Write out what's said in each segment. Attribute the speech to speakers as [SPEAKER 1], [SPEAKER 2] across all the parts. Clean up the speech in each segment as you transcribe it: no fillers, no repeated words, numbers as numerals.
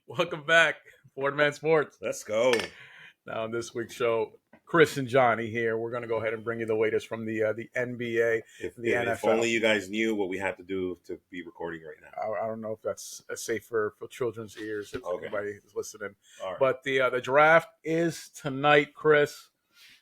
[SPEAKER 1] Welcome back, Ford Man Sports.
[SPEAKER 2] Let's go.
[SPEAKER 1] Now, on this week's show, Chris and Johnny here. We're going to go ahead and bring you the latest from the NBA, the
[SPEAKER 2] If
[SPEAKER 1] NFL.
[SPEAKER 2] only you guys knew what we had to do to be recording right now.
[SPEAKER 1] I don't know if that's safe for children's ears if anybody is listening.
[SPEAKER 2] All right.
[SPEAKER 1] But the draft is tonight, Chris.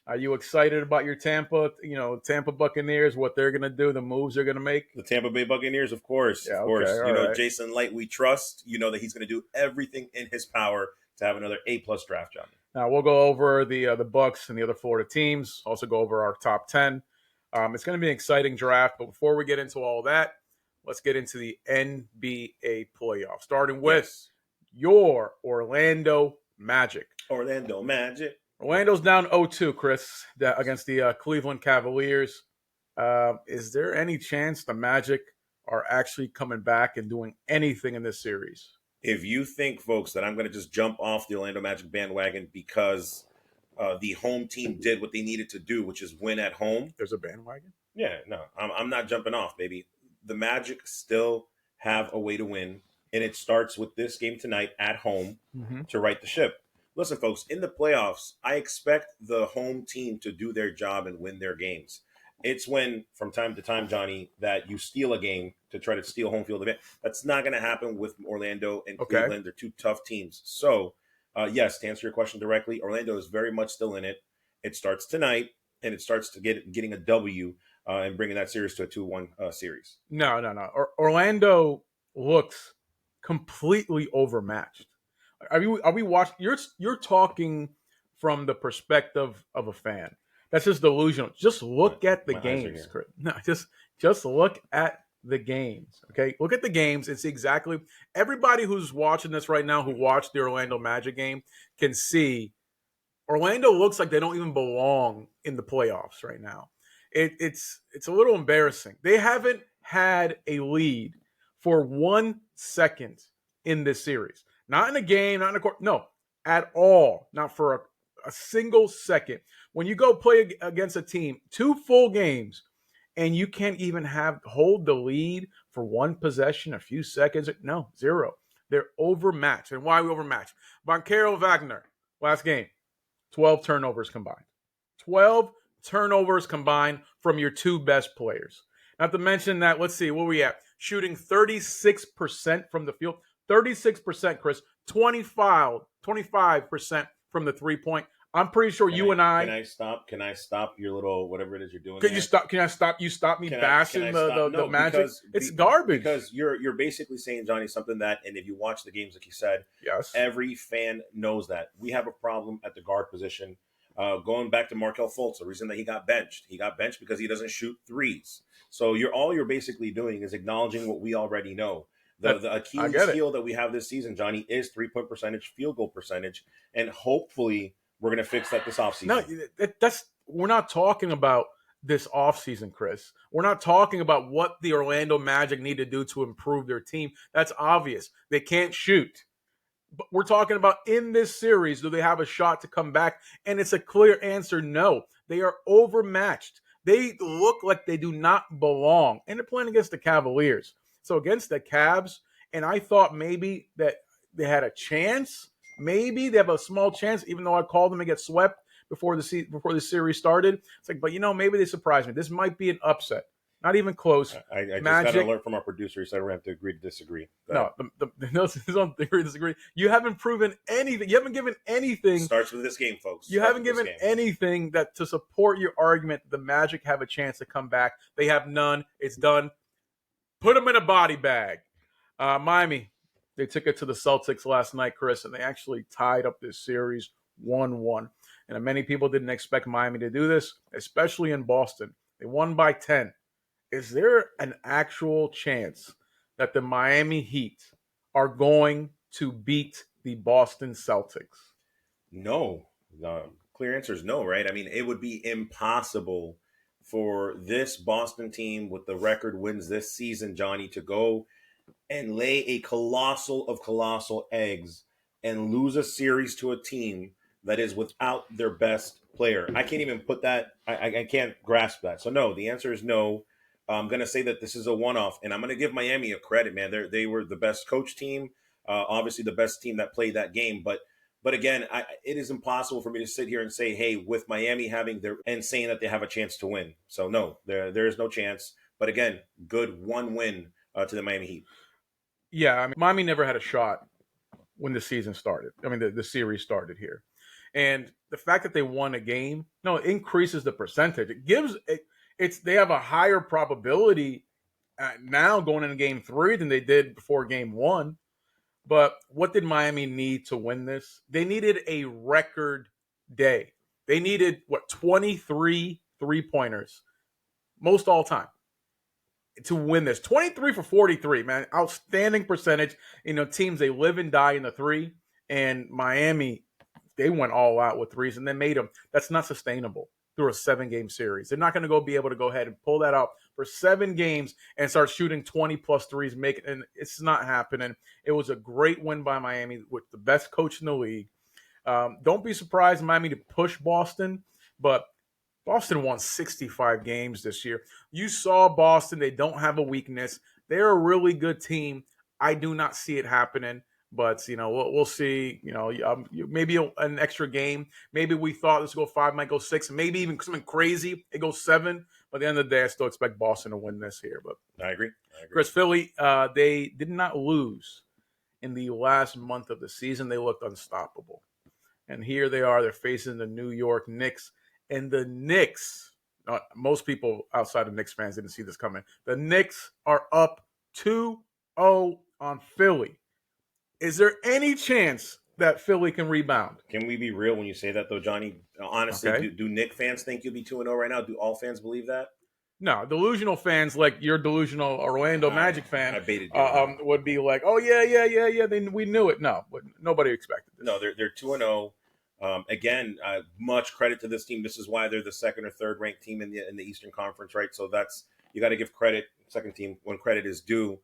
[SPEAKER 1] Are you excited about your Tampa Buccaneers, what they're going to do, the moves they're going to make?
[SPEAKER 2] The Tampa Bay Buccaneers, of course.
[SPEAKER 1] Yeah,
[SPEAKER 2] of course.
[SPEAKER 1] okay,
[SPEAKER 2] You know,
[SPEAKER 1] right.
[SPEAKER 2] Jason Light, we trust. You know that he's going to do everything in his power to have another A-plus draft, Johnny.
[SPEAKER 1] Now, we'll go over the Bucks and the other Florida teams, also go over our top 10. It's going to be an exciting draft, but before we get into all that, let's get into the NBA playoffs, starting with your Orlando Magic.
[SPEAKER 2] Orlando Magic.
[SPEAKER 1] Orlando's down 0-2, Chris, against the Cleveland Cavaliers. Is there any chance the Magic are actually coming back and doing anything in this series?
[SPEAKER 2] If you think, folks, that I'm going to just jump off the Orlando Magic bandwagon because the home team did what they needed to do, which is win at home.
[SPEAKER 1] There's a bandwagon?
[SPEAKER 2] Yeah, no, I'm not jumping off, baby. The Magic still have a way to win, and it starts with this game tonight at home to right the ship. Listen, folks, in the playoffs, I expect the home team to do their job and win their games. It's when, from time to time, Johnny, that you steal a game to try to steal home field advantage. That's not going to happen with Orlando and Cleveland. They're two tough teams. So, yes, to answer your question directly, Orlando is very much still in it. It starts tonight, and it starts to getting a W and bringing that series to a 2-1 series.
[SPEAKER 1] No. Orlando looks completely overmatched. Are we watching? You're talking from the perspective of a fan. That's just delusional. Just look at the games, Chris. No, just look at the games. Okay, look at the games and see exactly. Everybody who's watching this right now, who watched the Orlando Magic game, can see Orlando looks like they don't even belong in the playoffs right now. It's a little embarrassing. They haven't had a lead for 1 second in this series. Not in a game, not in a court. No, at all. Not for a single second. When you go play against a team, 2 full games, and you can't even hold the lead for 1 possession, a few seconds. No, 0. They're overmatched. And why are we overmatched? Boncaro Wagner, last game, 12 turnovers combined. 12 turnovers combined from your 2 best players. Not to mention that, let's see, what are we at? Shooting 36% from the field. 36%, Chris. 25% from the 3-point. I'm pretty sure Can
[SPEAKER 2] I stop your little whatever it is you're doing?
[SPEAKER 1] Can I stop you stop me bashing the Magic? It's garbage.
[SPEAKER 2] Because you're basically saying, Johnny, something that, and if you watch the games like you said,
[SPEAKER 1] yes,
[SPEAKER 2] every fan knows that. We have a problem at the guard position. Going back to Markelle Fultz, the reason that he got benched because he doesn't shoot threes. So you're basically doing is acknowledging what we already know. The Achilles heel that we have this season, Johnny, is 3-point percentage, field goal percentage, and hopefully we're going to fix that this offseason.
[SPEAKER 1] No, we're not talking about this offseason, Chris. We're not talking about what the Orlando Magic need to do to improve their team. That's obvious. They can't shoot. But we're talking about in this series, do they have a shot to come back? And it's a clear answer, no. They are overmatched. They look like they do not belong. And they're playing against the Cavaliers. So against the Cavs, and I thought maybe that they had a chance. Maybe they have a small chance, even though I called them to get swept before the series started. It's like, but maybe they surprised me. This might be an upset. Not even close.
[SPEAKER 2] I just got an alert from our producer. He said we're going to have to agree to disagree.
[SPEAKER 1] No, don't agree to disagree. You haven't proven anything. You haven't given anything.
[SPEAKER 2] Starts with this game, folks.
[SPEAKER 1] You haven't given anything that to support your argument the Magic have a chance to come back. They have none. It's done. Put them in a body bag. Miami, they took it to the Celtics last night, Chris, and they actually tied up this series 1-1. And many people didn't expect Miami to do this, especially in Boston. They won by 10. Is there an actual chance that the Miami Heat are going to beat the Boston Celtics?
[SPEAKER 2] No. The clear answer is no, right? I mean, it would be impossible for this Boston team with the record wins this season, Johnny, to go and lay a colossal eggs and lose a series to a team that is without their best player. I can't even put that. I can't grasp that. So no, the answer is no. I'm going to say that this is a one-off, and I'm going to give Miami a credit, man. They were the best coach team. Obviously, the best team that played that game, but again, it is impossible for me to sit here and say, hey, with Miami having their and saying that they have a chance to win. So no, there is no chance. But again, good one win to the Miami Heat.
[SPEAKER 1] Yeah, I mean, Miami never had a shot when the season started. I mean, the series started here. And the fact that they won a game, no, it increases the percentage. It gives it's they have a higher probability now going into game 3 than they did before game 1. But what did Miami need to win this? They needed a record day. They needed 23 3-pointers, most all time, to win this. 23 for 43, man. Outstanding percentage. Teams, they live and die in the 3. And Miami, they went all out with 3s and then made them. That's not sustainable through a 7-game series. They're not going to be able to go ahead and pull that out for 7 games and start shooting 20-plus threes. And it's not happening. It was a great win by Miami with the best coach in the league. Don't be surprised, Miami, to push Boston, but Boston won 65 games this year. You saw Boston. They don't have a weakness. They're a really good team. I do not see it happening, but, we'll see. Maybe an extra game. Maybe we thought this would go 5, might go 6, maybe even something crazy. It goes 7. But at the end of the day, I still expect Boston to win this here. But
[SPEAKER 2] I agree.
[SPEAKER 1] Chris, Philly, they did not lose in the last month of the season. They looked unstoppable. And here they are. They're facing the New York Knicks. And the Knicks, most people outside of Knicks fans didn't see this coming. The Knicks are up 2-0 on Philly. Is there any chance that Philly can rebound?
[SPEAKER 2] Can we be real when you say that, though, Johnny? Honestly,
[SPEAKER 1] Okay.
[SPEAKER 2] do Knicks fans think you'll be 2-0 right now? Do all fans believe that?
[SPEAKER 1] No, delusional fans like your delusional Orlando Magic fan
[SPEAKER 2] I baited you.
[SPEAKER 1] would be like, oh, yeah. We knew it. No, but nobody expected this.
[SPEAKER 2] No, they're 2-0. Again, much credit to this team. This is why they're the second or third ranked team in the Eastern Conference, right? So you got to give credit, second team, when credit is due.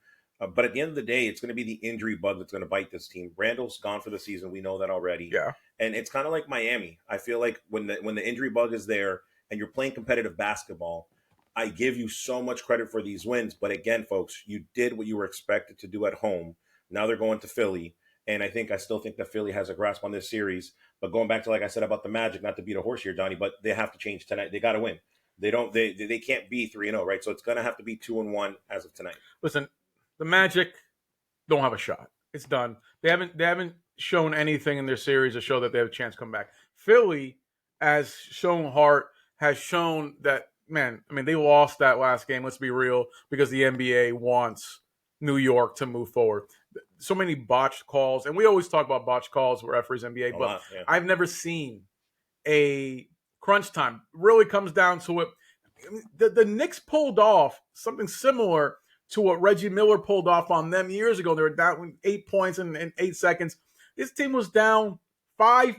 [SPEAKER 2] But at the end of the day, it's going to be the injury bug that's going to bite this team. Randall's gone for the season. We know that already.
[SPEAKER 1] Yeah.
[SPEAKER 2] And it's kind of like Miami. I feel like when the injury bug is there and you're playing competitive basketball, I give you so much credit for these wins. But again, folks, you did what you were expected to do at home. Now they're going to Philly. And I still think that Philly has a grasp on this series. But going back to, like I said about the Magic, not to beat a horse here, Johnny, but they have to change tonight. They got to win. They can't be 3-0, right? So it's going to have to be 2-1 as of tonight.
[SPEAKER 1] Listen, the Magic don't have a shot. It's done. They haven't shown anything in their series to show that they have a chance to come back. Philly has shown heart, has shown that, man, I mean, they lost that last game, let's be real, because the NBA wants New York to move forward. So many botched calls, and we always talk about botched calls with referees NBA, but
[SPEAKER 2] Yeah.
[SPEAKER 1] I've never seen a crunch time. It really comes down to it. The Knicks pulled off something similar to what Reggie Miller pulled off on them years ago. They were down 8 points in 8 seconds. This team was down 5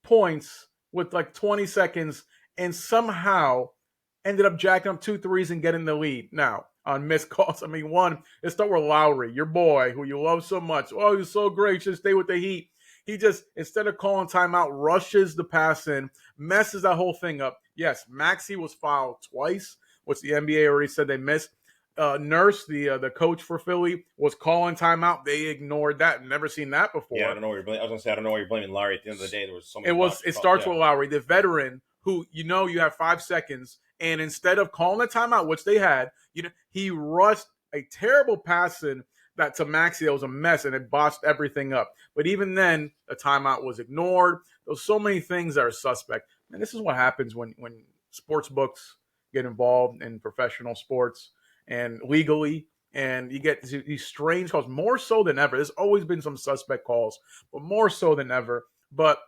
[SPEAKER 1] points with like 20 seconds and somehow ended up jacking up 2 threes and getting the lead. Now, on missed calls, I mean, one, let's start with Lowry, your boy, who you love so much. Oh, he's so great. Should stay with the Heat. He just, instead of calling timeout, rushes the pass in, messes that whole thing up. Yes, Maxey was fouled twice, which the NBA already said they missed. Nurse, the coach for Philly, was calling timeout. They ignored that. Never seen that before.
[SPEAKER 2] Yeah, I don't know where you're blaming. I was gonna say I don't know why you're blaming Lowry. At the end of the day, there was so many.
[SPEAKER 1] It starts with Lowry, the veteran, who you have 5 seconds, and instead of calling a timeout, which they had, he rushed a terrible pass in that to Maxey. That was a mess, and it botched everything up. But even then, the timeout was ignored. There's so many things that are suspect. And this is what happens when sports books get involved in professional sports and legally, and you get these strange calls, more so than ever. There's always been some suspect calls, but more so than ever. But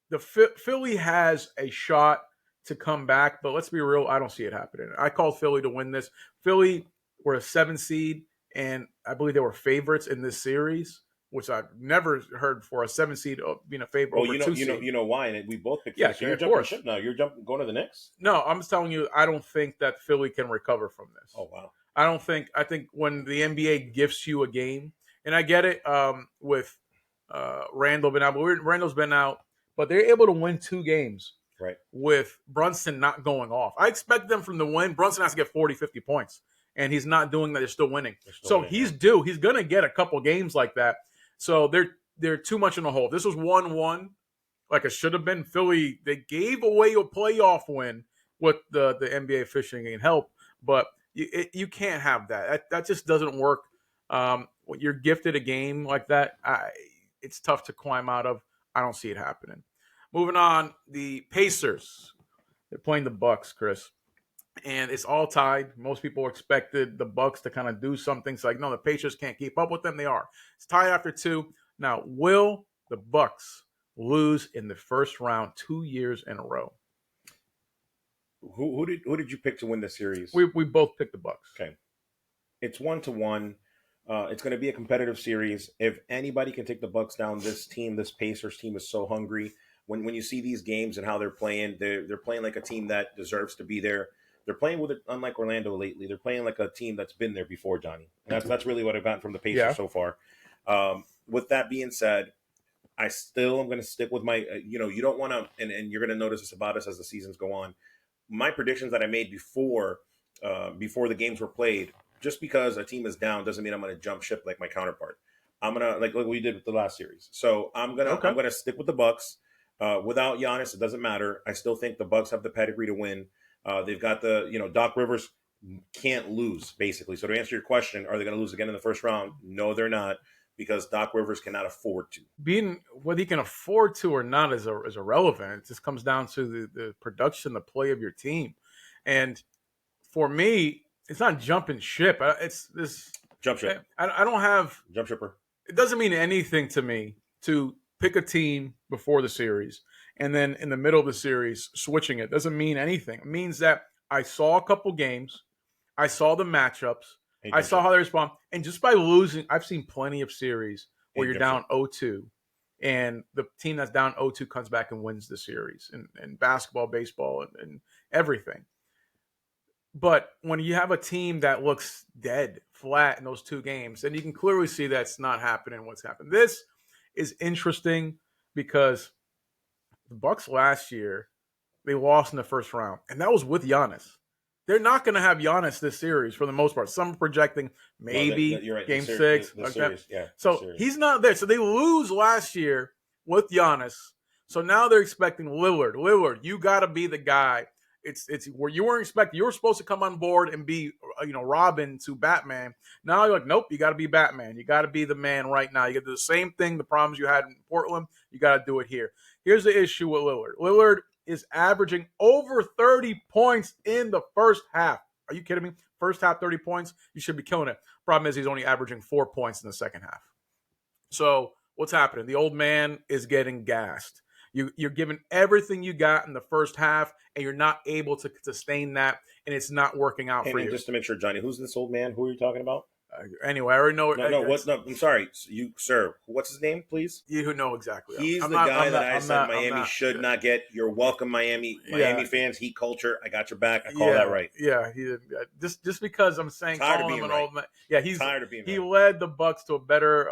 [SPEAKER 1] the Philly has a shot to come back, but let's be real, I don't see it happening. I called Philly to win this. Philly were a 7 seed, and I believe they were favorites in this series, which I've never heard for a 7 seed being a favorite over 2 seed.
[SPEAKER 2] You know why, and we both picked.
[SPEAKER 1] Yeah,
[SPEAKER 2] so you're
[SPEAKER 1] of
[SPEAKER 2] jumping
[SPEAKER 1] course.
[SPEAKER 2] ship now. You're going to the Knicks.
[SPEAKER 1] No, I'm just telling you, I don't think that Philly can recover from this.
[SPEAKER 2] Oh wow.
[SPEAKER 1] I think when the NBA gifts you a game, and I get it with Randall been out, but Randall's been out, but they're able to win 2 games.
[SPEAKER 2] Right.
[SPEAKER 1] With Brunson not going off. I expect them from the win. Brunson has to get 40, 50 points, and he's not doing that. They're still winning. He's due. He's going to get a couple games like that. So they're too much in the hole. This was 1-1, like it should have been. Philly, they gave away a playoff win with the NBA officiating and help, but you can't have that. That just doesn't work. When you're gifted a game like that, it's tough to climb out of. I don't see it happening. Moving on, the Pacers. They're playing the Bucks, Chris, and it's all tied. Most people expected the Bucks to kind of do something. It's like, no, the Pacers can't keep up with them. They are. It's tied after 2. Now, will the Bucks lose in the first round 2 years in a row?
[SPEAKER 2] Who did you pick to win the series?
[SPEAKER 1] We both picked the Bucks.
[SPEAKER 2] Okay, it's 1-1. It's going to be a competitive series. If anybody can take the Bucks down, this Pacers team is so hungry. When you see these games and how they're playing like a team that deserves to be there. They're playing with it, unlike Orlando lately. They're playing like a team that's been there before, Johnny. And that's really what I've gotten from the Pacers so far. With that being said, I still am going to stick with my. You don't want to, and you're going to notice this about us as the seasons go on. My predictions that I made before the games were played, just because a team is down doesn't mean I'm going to jump ship like my counterpart. I'm gonna like we did with the last series. So I'm gonna stick with the Bucks. Without Giannis, it doesn't matter. I still think the Bucks have the pedigree to win. They've got Doc Rivers can't lose, basically. So to answer your question, are they going to lose again in the first round? No, they're not, because Doc Rivers cannot afford to.
[SPEAKER 1] Whether he can afford to or not is irrelevant. It just comes down to the production, the play of your team. And for me, it's not jumping ship. It's this
[SPEAKER 2] jump ship.
[SPEAKER 1] I don't have
[SPEAKER 2] jump shipper.
[SPEAKER 1] It doesn't mean anything to me to pick a team before the series and then in the middle of the series switching it. Doesn't mean anything. It means that I saw a couple games, I saw the matchups, I saw how they respond, and just by losing, I've seen plenty of series where you're down 0-2 and the team that's down 0-2 comes back and wins the series in basketball, baseball, and everything. But when you have a team that looks dead, flat in those 2 games, then you can clearly see that's not happening. What's happened? This is interesting because the Bucks last year, they lost in the first round, and that was with Giannis. They're not going to have Giannis this series for the most part. Some are projecting maybe
[SPEAKER 2] right.
[SPEAKER 1] Game 6.
[SPEAKER 2] The series, yeah,
[SPEAKER 1] so he's not there. So they lose last year with Giannis. So now they're expecting Lillard. Lillard, you got to be the guy. It's where you weren't expecting. You were supposed to come on board and be, Robin to Batman. Now you're like, nope, you got to be Batman. You got to be the man right now. You got to do the same thing, the problems you had in Portland, you got to do it here. Here's the issue with Lillard. Lillard is averaging over 30 points in the first half. Are you kidding me? First half, 30 points. You should be killing it. Problem is he's only averaging 4 points in the second half. So what's happening? The old man is getting gassed. You're giving everything you got in the first half, and you're not able to sustain that, and it's not working out for you.
[SPEAKER 2] Just to make sure, Johnny, who's this old man? Who are you talking about?
[SPEAKER 1] Anyway, I already know.
[SPEAKER 2] No, I'm sorry. You, sir, what's his name, please?
[SPEAKER 1] You know exactly.
[SPEAKER 2] He's the guy that I said Miami should not get. You're welcome, Miami fans, heat culture. I got your back. I call that right.
[SPEAKER 1] Yeah, just because I'm saying calling him an old man. Yeah, he's
[SPEAKER 2] tired of being.
[SPEAKER 1] He led the Bucks to a better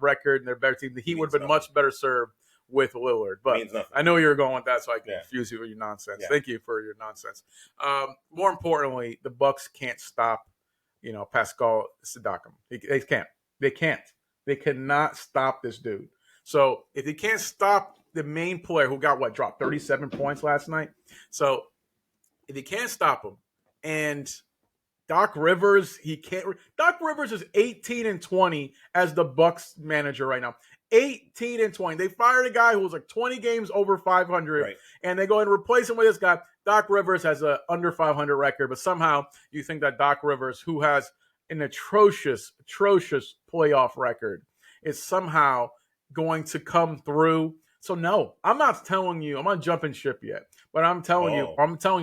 [SPEAKER 1] record and their better team. He would have been much better served with Lillard, but I know you were going with that, so I confuse you with your nonsense. Yeah. Thank you for your nonsense. More importantly, the Bucks can't stop, Pascal Siakam. They can't. They cannot stop this dude. So if they can't stop the main player who got dropped 37 points last night. So if they can't stop him, and Doc Rivers, he can't. Doc Rivers is 18-20 as the Bucks manager right now. 18-20. They fired a guy who was like 20 games over 500, and they go and replace him with this guy. Doc Rivers has a under 500 record, but somehow you think that Doc Rivers, who has an atrocious playoff record, is somehow going to come through. So no, I'm not telling you, I'm not jumping ship yet, but I'm telling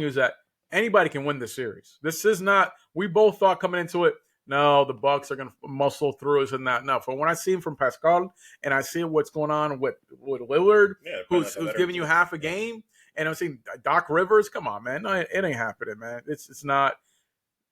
[SPEAKER 1] you is that anybody can win this series. This is not, we both thought coming into it, no, the Bucks are going to muscle through us and that. No, but when I see him from Pascal and I see what's going on with Lillard, who's giving you half a game, and I'm seeing Doc Rivers, come on, man. It ain't happening, man. It's not.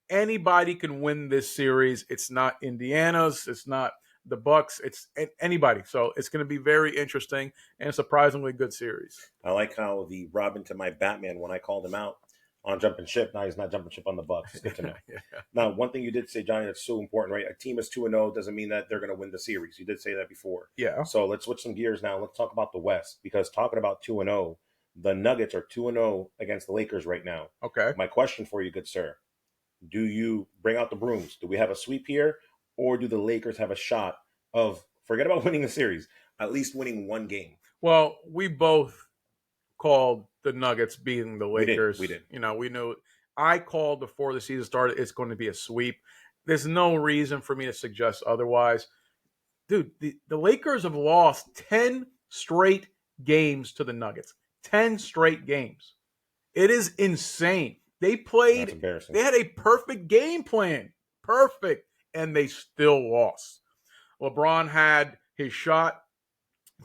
[SPEAKER 1] Anybody can win this series. It's not Indiana's. It's not the Bucks. It's anybody. So it's going to be very interesting and a surprisingly good series.
[SPEAKER 2] I like how the Robin to my Batman, when I called him out, on jumping ship. Now he's not jumping ship on the Bucks. It's good to know.
[SPEAKER 1] Yeah.
[SPEAKER 2] Now, one thing you did say, Johnny, that's so important, right? A team is 2-0 doesn't mean that they're going to win the series. You did say that before.
[SPEAKER 1] Yeah.
[SPEAKER 2] So let's switch some gears now. Let's talk about the West, because talking about 2-0, the Nuggets are 2-0 against the Lakers right now.
[SPEAKER 1] Okay.
[SPEAKER 2] My question for you, good sir, do you bring out the brooms? Do we have a sweep here, or do the Lakers have a shot of, forget about winning the series, at least winning one game?
[SPEAKER 1] Well, we both called the Nuggets beating the Lakers.
[SPEAKER 2] We did.
[SPEAKER 1] You know, we knew. I called before the season started it's going to be a sweep. There's no reason for me to suggest otherwise. Dude, the Lakers have lost 10 straight games to the Nuggets. 10 straight games. It is insane. They
[SPEAKER 2] That's
[SPEAKER 1] played,
[SPEAKER 2] embarrassing.
[SPEAKER 1] they had a perfect game plan. Perfect. And they still lost. LeBron had his shot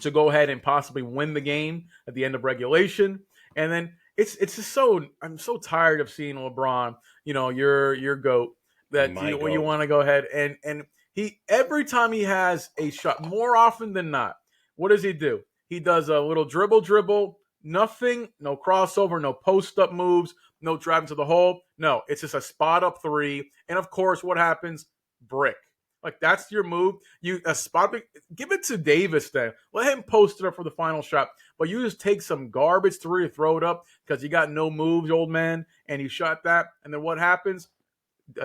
[SPEAKER 1] to go ahead and possibly win the game at the end of regulation. And then it's just so, I'm so tired of seeing LeBron, you know, your GOAT, that
[SPEAKER 2] My
[SPEAKER 1] you
[SPEAKER 2] goat.
[SPEAKER 1] want to go ahead and he, every time he has a shot, more often than not, what does he do? He does a little dribble, nothing, no crossover, no post up moves, no driving to the hole. No, it's just a spot up three. And of course, what happens? Brick. Like, that's your move. You a spot, give it to Davis then. Let him post it up for the final shot. But you just take some garbage three, throw it up because you got no moves, old man, and you shot that. And then what happens?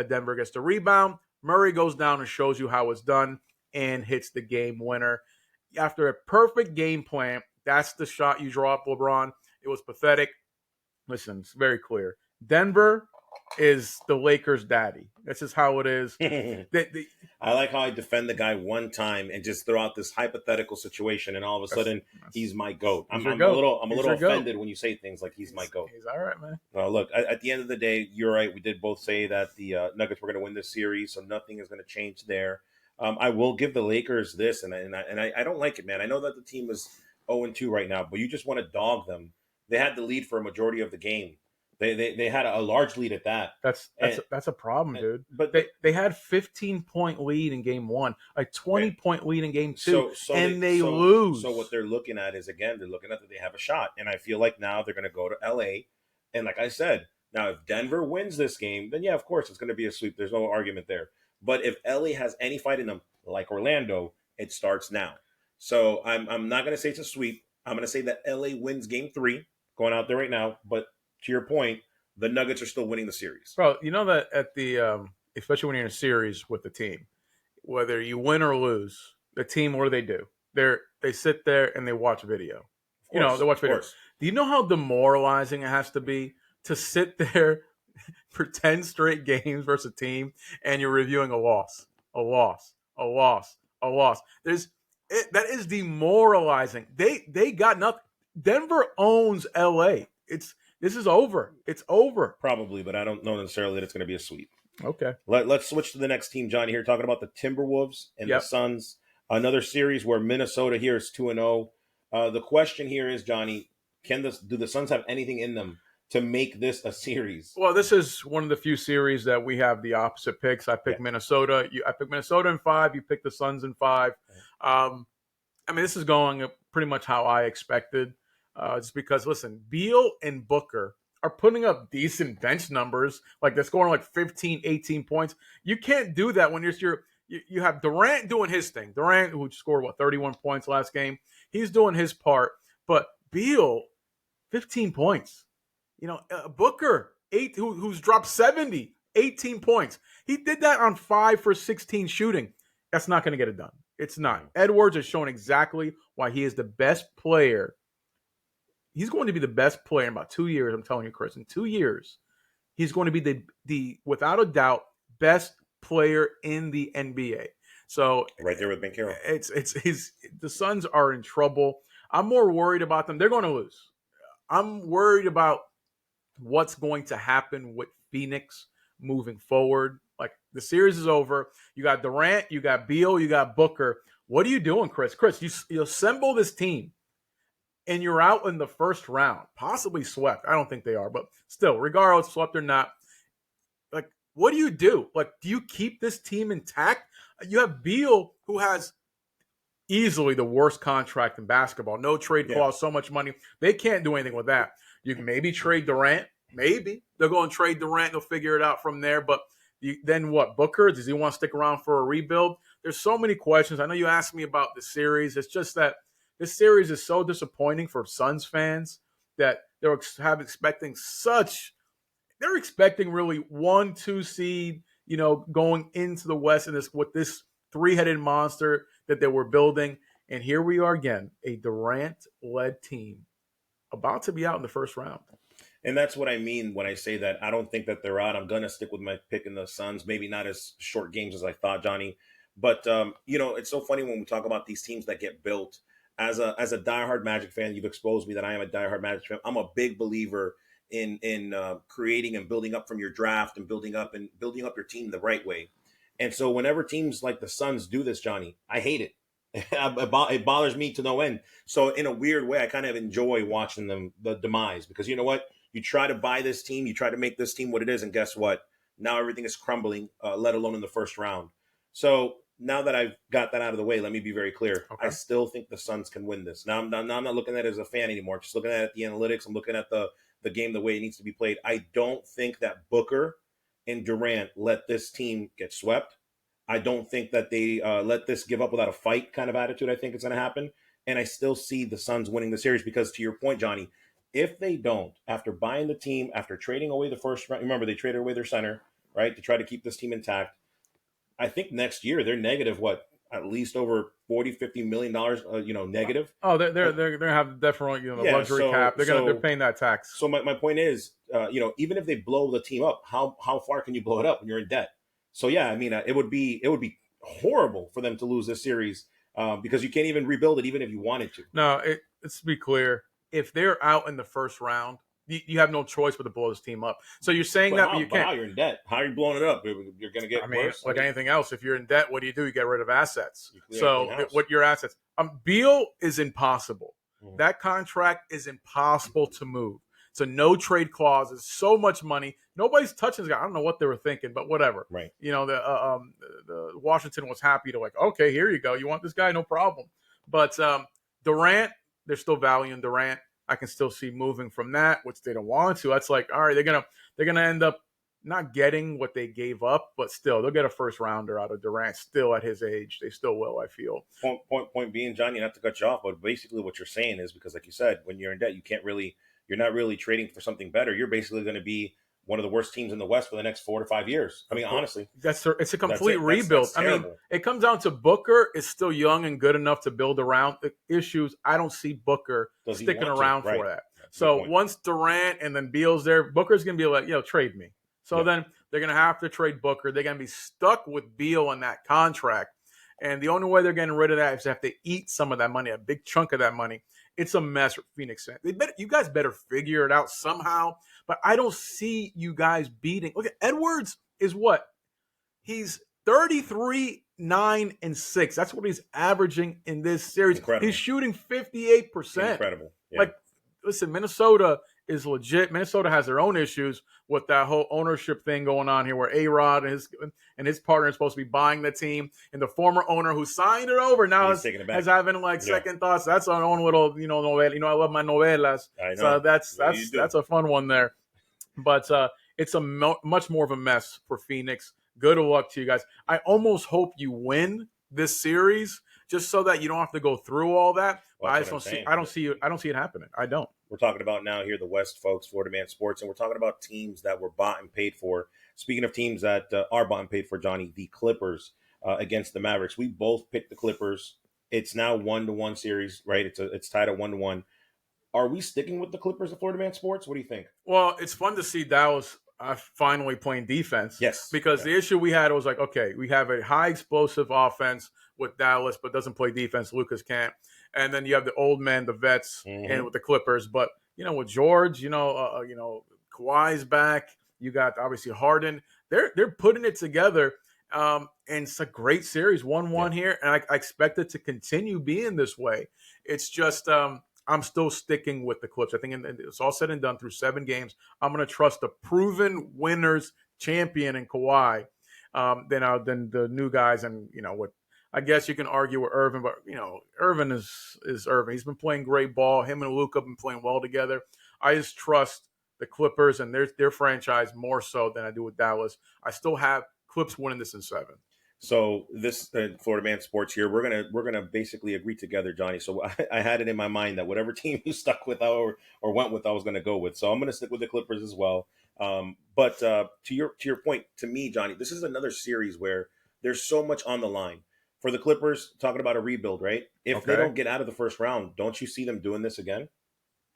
[SPEAKER 1] Denver gets the rebound. Murray goes down and shows you how it's done and hits the game winner. After a perfect game plan, that's the shot you draw up, LeBron. It was pathetic. Listen, it's very clear. Denver is the Lakers' daddy. That's just how it is.
[SPEAKER 2] I like how I defend the guy one time and just throw out this hypothetical situation, and all of a sudden he's my GOAT. I'm a little offended when you say things like he's my GOAT.
[SPEAKER 1] He's all right, man.
[SPEAKER 2] Well, look, at the end of the day, you're right. We did both say that the Nuggets were going to win this series, so nothing is going to change there. I will give the Lakers this, and I don't like it, man. I know that the team is 0-2 right now, but you just want to dog them. They had the lead for a majority of the game. They had a large lead at that.
[SPEAKER 1] That's a problem, dude.
[SPEAKER 2] But
[SPEAKER 1] they had 15-point lead in game one, a 20-point lead in game two, and they lose.
[SPEAKER 2] So what they're looking at is, again, they're looking at that they have a shot, and I feel like now they're going to go to LA, and like I said, now if Denver wins this game, then yeah, of course it's going to be a sweep. There's no argument there. But if LA has any fight in them, like Orlando, it starts now. So I'm not going to say it's a sweep. I'm going to say that LA wins game 3, going out there right now, but to your point, the Nuggets are still winning the series.
[SPEAKER 1] Bro, you know that at the especially when you're in a series with the team, whether you win or lose, the team, what do? They sit there and they watch video. They watch video. Do you know how demoralizing it has to be to sit there for 10 straight games versus a team and you're reviewing a loss? That is demoralizing. They got nothing. Denver owns LA. This is over. It's over.
[SPEAKER 2] Probably, but I don't know necessarily that it's going to be a sweep.
[SPEAKER 1] Okay.
[SPEAKER 2] Let's switch to the next team, Johnny, here, talking about the Timberwolves and the Suns. Another series where Minnesota here is 2-0. The question here is, Johnny, do the Suns have anything in them to make this a series?
[SPEAKER 1] Well, this is one of the few series that we have the opposite picks. I picked Minnesota. I picked Minnesota in 5. You picked the Suns in 5. This is going pretty much how I expected. Just because, listen, Beal and Booker are putting up decent bench numbers. Like, they're scoring like 15, 18 points. You can't do that when you have Durant doing his thing. Durant, who scored, 31 points last game. He's doing his part. But Beal, 15 points. Booker, who's dropped 70, 18 points. He did that on 5 for 16 shooting. That's not going to get it done. It's not. Edwards has shown exactly why he is the best player. He's going to be the best player in about 2 years. I'm telling you, Chris, in 2 years, he's going to be the without a doubt best player in the NBA. So
[SPEAKER 2] right there with Ben Carroll.
[SPEAKER 1] The Suns are in trouble. I'm more worried about them. They're going to lose. I'm worried about what's going to happen with Phoenix moving forward. Like, the series is over. You got Durant, you got Beal, you got Booker. What are you doing, Chris? Chris, you assemble this team, and you're out in the first round, possibly swept. I don't think they are, but still, regardless, swept or not, like, what do you do? Like, do you keep this team intact? You have Beal, who has easily the worst contract in basketball. No trade clause, so much money. They can't do anything with that. You can maybe trade Durant, maybe. They'll go and trade Durant. They'll figure it out from there. But then what? Booker, does he want to stick around for a rebuild? There's so many questions. I know you asked me about the series. It's just that this series is so disappointing for Suns fans that they're expecting such. They're expecting really 1-2 seed, going into the West and with this three-headed monster that they were building. And here we are again, a Durant-led team about to be out in the first round.
[SPEAKER 2] And that's what I mean when I say that I don't think that they're out. I'm going to stick with my pick in the Suns. Maybe not as short games as I thought, Johnny. But, it's so funny when we talk about these teams that get built. As a diehard Magic fan, you've exposed me that I am a diehard Magic fan. I'm a big believer in creating and building up from your draft and building up your team the right way. And so whenever teams like the Suns do this, Johnny, I hate it. It bothers me to no end. So in a weird way, I kind of enjoy watching them, the demise, because you know what? You try to buy this team, you try to make this team what it is, and guess what? Now everything is crumbling, let alone in the first round. So now that I've got that out of the way, let me be very clear. Okay. I still think the Suns can win this. Now I'm not looking at it as a fan anymore. I'm just looking at the analytics. I'm looking at the game the way it needs to be played. I don't think that Booker and Durant let this team get swept. I don't think that they let this give up without a fight kind of attitude. I think it's going to happen. And I still see the Suns winning the series because, to your point, Johnny, if they don't, after buying the team, after trading away the first round, remember they traded away their center, right, to try to keep this team intact. I think next year they're negative, at least over $40-50 million, negative.
[SPEAKER 1] Oh, they're have definitely luxury cap. They're paying that tax.
[SPEAKER 2] So my point is, even if they blow the team up, how far can you blow it up when you're in debt? So yeah, I mean, it would be horrible for them to lose this series because you can't even rebuild it, even if you wanted to.
[SPEAKER 1] No, let's be clear. If they're out in the first round, you have no choice but to blow this team up. So you're saying but you can't.
[SPEAKER 2] How you're in debt? How are you blowing it up? You're going to get worse.
[SPEAKER 1] Like anything else, if you're in debt, what do? You get rid of assets. So what your assets? Beal is impossible. Mm-hmm. That contract is impossible to move. It's a no trade clause. It's so much money. Nobody's touching this guy. I don't know what they were thinking, but whatever.
[SPEAKER 2] Right.
[SPEAKER 1] The Washington was happy to okay, here you go. You want this guy? No problem. But Durant, they're still valuing Durant. I can still see moving from that, which they don't want to. That's like, all right, they're gonna end up not getting what they gave up, but still they'll get a first rounder out of Durant. Still at his age, they still will. I feel.
[SPEAKER 2] Point being, Johnny, not to cut you off, but basically what you're saying is because, like you said, when you're in debt, you're not really trading for something better. You're basically going to be one of the worst teams in the West for the next 4 to 5 years. I mean, honestly,
[SPEAKER 1] it's a complete rebuild. I mean, it comes down to Booker is still young and good enough to build around the issues. I don't see Booker sticking around for that. That's so once Durant and then Beal's there, Booker's going to be like, trade me. So then they're going to have to trade Booker. They're going to be stuck with Beal on that contract. And the only way they're getting rid of that is they have to eat some of that money, a big chunk of that money. It's a mess for Phoenix. You guys better figure it out somehow. But I don't see you guys beating. Look, Edwards is what? He's 33, 9, and 6. That's what he's averaging in this series.
[SPEAKER 2] Incredible.
[SPEAKER 1] He's shooting 58%.
[SPEAKER 2] Incredible. Yeah.
[SPEAKER 1] Listen, Minnesota is legit. Minnesota has their own issues with that whole ownership thing going on here where A-Rod and his partner is supposed to be buying the team. And the former owner who signed it over now is having second thoughts. That's our own little, novela. I love my novelas.
[SPEAKER 2] I know.
[SPEAKER 1] So that's a fun one there. But it's a much more of a mess for Phoenix. Good luck to you guys. I almost hope you win this series just so that you don't have to go through all that. Well, I don't see it happening. I don't.
[SPEAKER 2] We're talking about now here the West, folks, Florida Man Sports, and we're talking about teams that were bought and paid for. Speaking of teams that are bought and paid for, Johnny, the Clippers against the Mavericks. We both picked the Clippers. It's now 1-1 series, right? It's tied at 1-1. Are we sticking with the Clippers at Florida Man Sports? What do you think?
[SPEAKER 1] Well, it's fun to see Dallas finally playing defense.
[SPEAKER 2] Yes.
[SPEAKER 1] Because the issue we had was like, okay, we have a high explosive offense with Dallas, but doesn't play defense. Lucas can't. And then you have the old men, the vets, and with the Clippers. But, with George, Kawhi's back. You got, obviously, Harden. They're putting it together. And it's a great series, 1-1 here. And I expect it to continue being this way. It's just I'm still sticking with the Clips. I think it's all said and done through 7 games. I'm going to trust the proven winners champion in Kawhi than the new guys. And, what I guess you can argue with Irvin, but, Irvin is Irvin. He's been playing great ball. Him and Luka have been playing well together. I just trust the Clippers and their franchise more so than I do with Dallas. I still have Clips winning this in 7.
[SPEAKER 2] So this Florida Man Sports here, we're gonna basically agree together, Johnny. So I had it in my mind that whatever team you stuck with or went with, I was gonna go with. So I'm gonna stick with the Clippers as well. But to your point, to me, Johnny, this is another series where there's so much on the line for the Clippers. Talking about a rebuild, right? If they don't get out of the first round, don't you see them doing this again?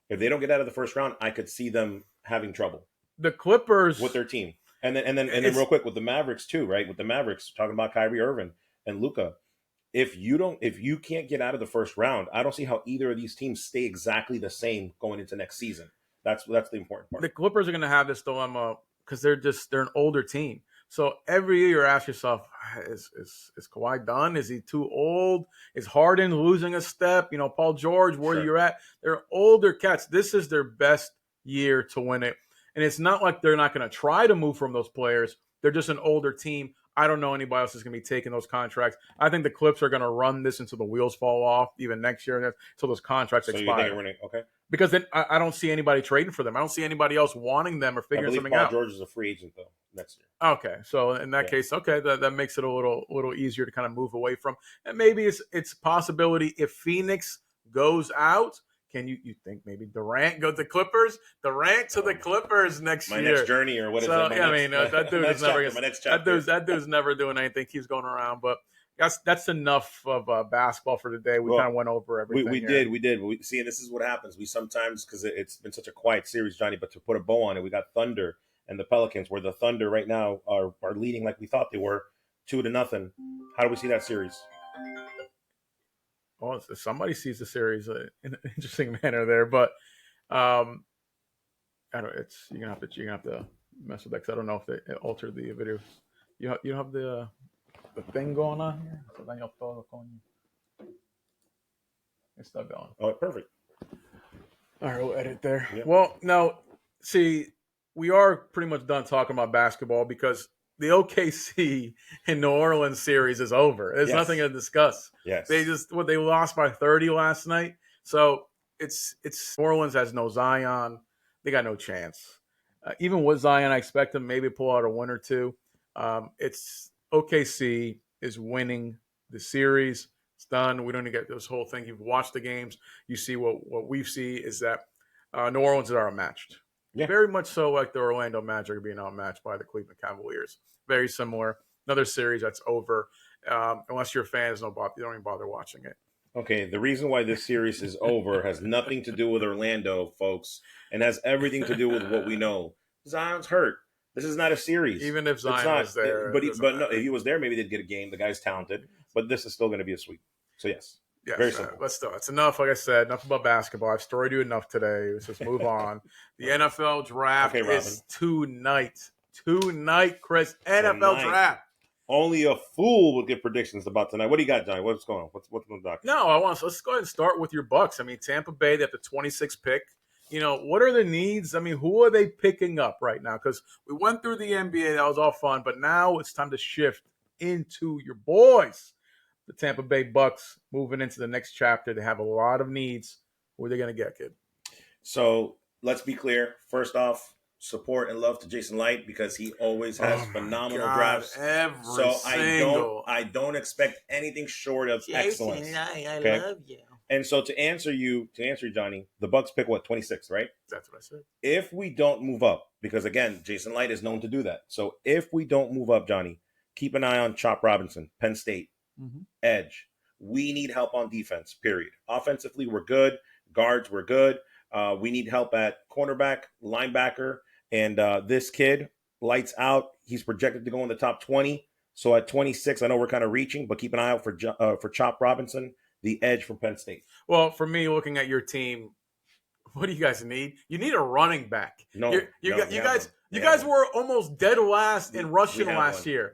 [SPEAKER 2] If they don't get out of the first round, I could see them having trouble.
[SPEAKER 1] The Clippers
[SPEAKER 2] with their team. And then real quick with the Mavericks too, right? With the Mavericks, talking about Kyrie Irving and Luka. If you can't get out of the first round, I don't see how either of these teams stay exactly the same going into next season. That's the important part.
[SPEAKER 1] The Clippers are going to have this dilemma because they're an older team. So every year you ask yourself, is Kawhi done? Is he too old? Is Harden losing a step? Paul George, where you're at? They're older cats. This is their best year to win it. And it's not like they're not going to try to move from those players. They're just an older team. I don't know anybody else is going to be taking those contracts. I think the Clips are going to run this until the wheels fall off, even next year, until those contracts expire.
[SPEAKER 2] You think okay.
[SPEAKER 1] Because then I don't see anybody trading for them. I don't see anybody else wanting them or figuring something out.
[SPEAKER 2] Paul George is a free agent, though, next year.
[SPEAKER 1] Okay. So in that case, that makes it a little easier to kind of move away from. And maybe it's a possibility if Phoenix goes out, can you think maybe Durant go to the Clippers? Durant to the Clippers next year.
[SPEAKER 2] My next journey, or what is it?
[SPEAKER 1] That dude is never that dude's never doing anything. Keeps going around, but that's enough of basketball for today. We kind of went over everything.
[SPEAKER 2] We did. See, and this is what happens. We sometimes, because it's been such a quiet series, Johnny, but to put a bow on it, we got Thunder and the Pelicans, where the Thunder right now are leading like we thought they were, 2-0. How do we see that series?
[SPEAKER 1] Well, somebody sees the series in an interesting manner there, but I don't. You're gonna have to mess with that because I don't know if they altered the video. You have the thing going on here. So then you'll throw the phone. It's still going.
[SPEAKER 2] Oh, perfect.
[SPEAKER 1] All right, we'll edit there.
[SPEAKER 2] Yep.
[SPEAKER 1] Well, now see, we are pretty much done talking about basketball because the OKC and New Orleans series is over. There's nothing to discuss.
[SPEAKER 2] Yes.
[SPEAKER 1] They lost by 30 last night. So it's New Orleans has no Zion. They got no chance. Even with Zion, I expect them maybe pull out a win or two. It's OKC is winning the series. It's done. We don't need to get this whole thing. You've watched the games. You see what we see is that New Orleans are outmatched. Yeah. Very much so like the Orlando Magic are being outmatched by the Cleveland Cavaliers. Very similar. Another series that's over. Unless you're a fan, you don't even bother watching it.
[SPEAKER 2] Okay, the reason why this series is over has nothing to do with Orlando, folks, and has everything to do with what we know. Zion's hurt. This is not a series.
[SPEAKER 1] Even if Zion was there.
[SPEAKER 2] But no, if he was there, maybe they'd get a game. The guy's talented. But this is still going to be a sweep. So, yes.
[SPEAKER 1] Yes,
[SPEAKER 2] very simple.
[SPEAKER 1] That's enough. Like I said, enough about basketball. I've storied you enough today. Let's just move on. The NFL draft is tonight. Tonight, Chris. NFL draft.
[SPEAKER 2] Only a fool would get predictions about tonight. What do you got, Johnny? What's going on? What's the doc?
[SPEAKER 1] No, let's go ahead and start with your Bucks. I mean, Tampa Bay, they have the 26th pick. What are the needs? I mean, who are they picking up right now? Because we went through the NBA. That was all fun. But now it's time to shift into your boys. The Tampa Bay Bucks moving into the next chapter. They have a lot of needs. Who are they going to get, kid?
[SPEAKER 2] So let's be clear. First off, support and love to Jason Light because he always has phenomenal drafts. I don't expect anything short of excellence.
[SPEAKER 1] Jason Light, I love you.
[SPEAKER 2] And so to answer you, Johnny, the Bucks pick 26, right?
[SPEAKER 1] That's what I said.
[SPEAKER 2] If we don't move up, because again, Jason Light is known to do that. So if we don't move up, Johnny, keep an eye on Chop Robinson, Penn State, edge. We need help on defense, period. Offensively, we're good. Guards, we're good. We need help at cornerback, linebacker. And this kid, lights out. He's projected to go in the top 20. So at 26, I know we're kind of reaching, but keep an eye out for Chop Robinson, the edge from Penn State.
[SPEAKER 1] Well, for me, looking at your team, what do you guys need? You need a running back. You guys were almost dead last in rushing last year.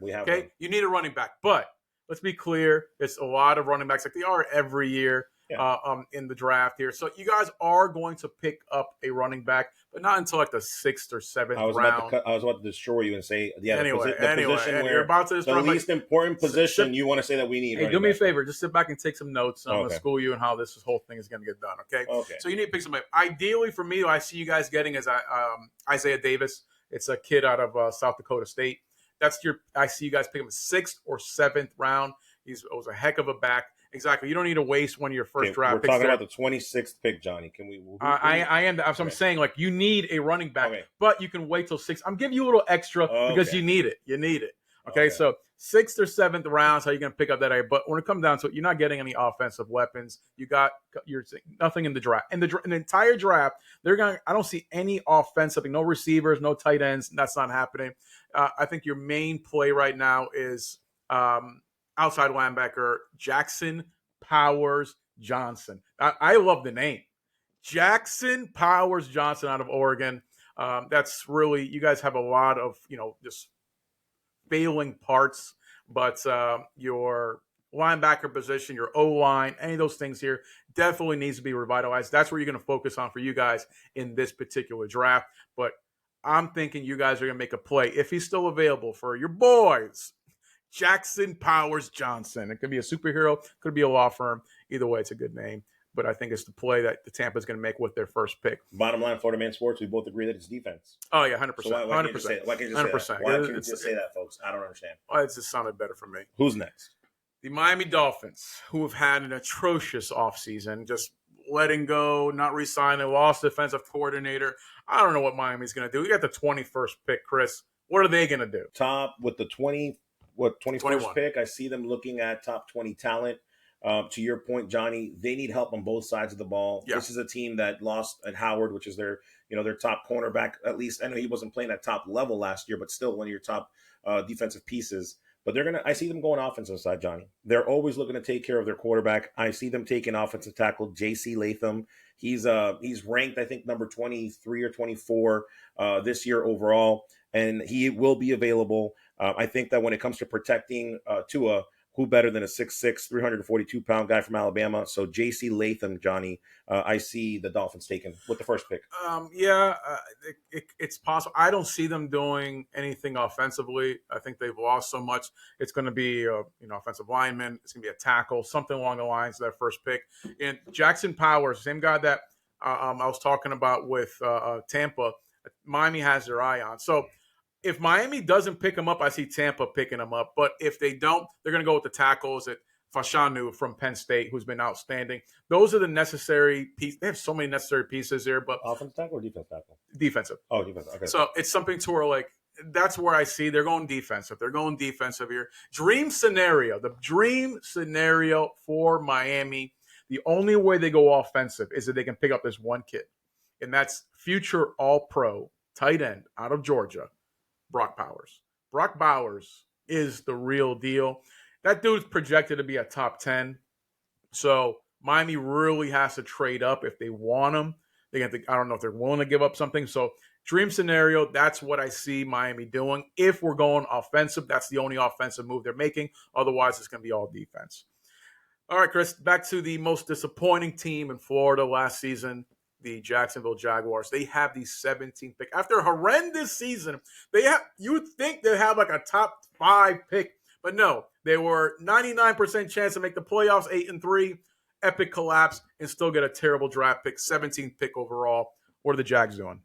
[SPEAKER 1] You need a running back. But let's be clear, it's a lot of running backs like they are every year. in the draft here. So you guys are going to pick up a running back, but not until like the 6th or 7th round.
[SPEAKER 2] I was about to destroy you and say, yeah,
[SPEAKER 1] Anyway,
[SPEAKER 2] the position
[SPEAKER 1] and
[SPEAKER 2] where
[SPEAKER 1] you're about to
[SPEAKER 2] the least important position you want to say that we need.
[SPEAKER 1] Hey, do me a favor. Just sit back and take some notes. And I'm going to school you on how this whole thing is going to get done. Okay. So you need to pick somebody. Ideally, for me, I see you guys getting is Isaiah Davis. It's a kid out of South Dakota State. I see you guys pick him 6th or 7th round. He was a heck of a back. Exactly. You don't need to waste one of your first draft picks.
[SPEAKER 2] We're talking about the 26th pick, Johnny. Can we?
[SPEAKER 1] I am. I'm saying, like, you need a running back, but you can wait till 6. I'm giving you a little extra because you need it. You need it. Okay, so 6th or 7th rounds, how you going to pick up that area? But when it comes down to it, you're not getting any offensive weapons. You're nothing in the draft. In the entire draft, I don't see any offensive, no receivers, no tight ends. That's not happening. I think your main play right now is outside linebacker Jackson Powers Johnson. I love the name, Jackson Powers Johnson out of Oregon. That's really, you guys have a lot of just failing parts, but your linebacker position, your O-line, any of those things here definitely needs to be revitalized. That's where you're going to focus on for you guys in this particular draft. But I'm thinking you guys are going to make a play, if he's still available, for your boys, Jackson Powers Johnson. It could be a superhero, could be a law firm. Either way, it's a good name. But I think it's the play that the Tampa is going to make with their first pick.
[SPEAKER 2] Bottom line, Florida Man Sports, we both agree that it's defense.
[SPEAKER 1] Oh, yeah, 100%.
[SPEAKER 2] So why can't you just say that? Why can't you just say that, folks? I don't understand.
[SPEAKER 1] Well, it just sounded better for me.
[SPEAKER 2] Who's next?
[SPEAKER 1] The Miami Dolphins, who have had an atrocious offseason, just letting go, not re-signing, lost defensive coordinator. I don't know what Miami's going to do. We got the 21st pick, Chris. What are they going to do?
[SPEAKER 2] Top with the 21st pick, I see them looking at top 20 talent. To your point, Johnny, they need help on both sides of the ball. Yeah. This is a team that lost at Howard, which is their top cornerback. At least I know he wasn't playing at top level last year, but still one of your top defensive pieces. But I see them going offensive side, Johnny. They're always looking to take care of their quarterback. I see them taking offensive tackle J.C. Latham. He's ranked, I think, number 23 or 24 this year overall, and he will be available. I think that when it comes to protecting Tua, who better than a 6'6", 342-pound guy from Alabama? So J.C. Latham, Johnny, I see the Dolphins taking with the first pick.
[SPEAKER 1] It's possible. I don't see them doing anything offensively. I think they've lost so much. It's going to be offensive lineman. It's going to be a tackle, something along the lines of that first pick. And Jackson Powers, same guy that I was talking about with Tampa, Miami has their eye on. So if Miami doesn't pick him up, I see Tampa picking him up. But if they don't, they're going to go with the tackles at Fashanu from Penn State, who's been outstanding. Those are the necessary pieces. They have so many necessary pieces here. But
[SPEAKER 2] offensive tackle or defensive tackle?
[SPEAKER 1] Defensive.
[SPEAKER 2] Oh, defensive. Okay.
[SPEAKER 1] So it's something to where, that's where I see they're going defensive. They're going defensive here. The dream scenario for Miami, the only way they go offensive is that they can pick up this one kid. And that's future All-Pro tight end out of Georgia, Brock Bowers. Brock Bowers is the real deal. That dude's projected to be a top 10. So Miami really has to trade up if they want him. I don't know if they're willing to give up something. So dream scenario, that's what I see Miami doing. If we're going offensive, that's the only offensive move they're making. Otherwise, it's going to be all defense. All right, Chris, back to the most disappointing team in Florida last season, the Jacksonville Jaguars. They have the 17th pick. After a horrendous season, you would think they'd have like a top 5 pick, but no. They were 99% chance to make the playoffs, 8-3, epic collapse, and still get a terrible draft pick, 17th pick overall. What are the Jags doing?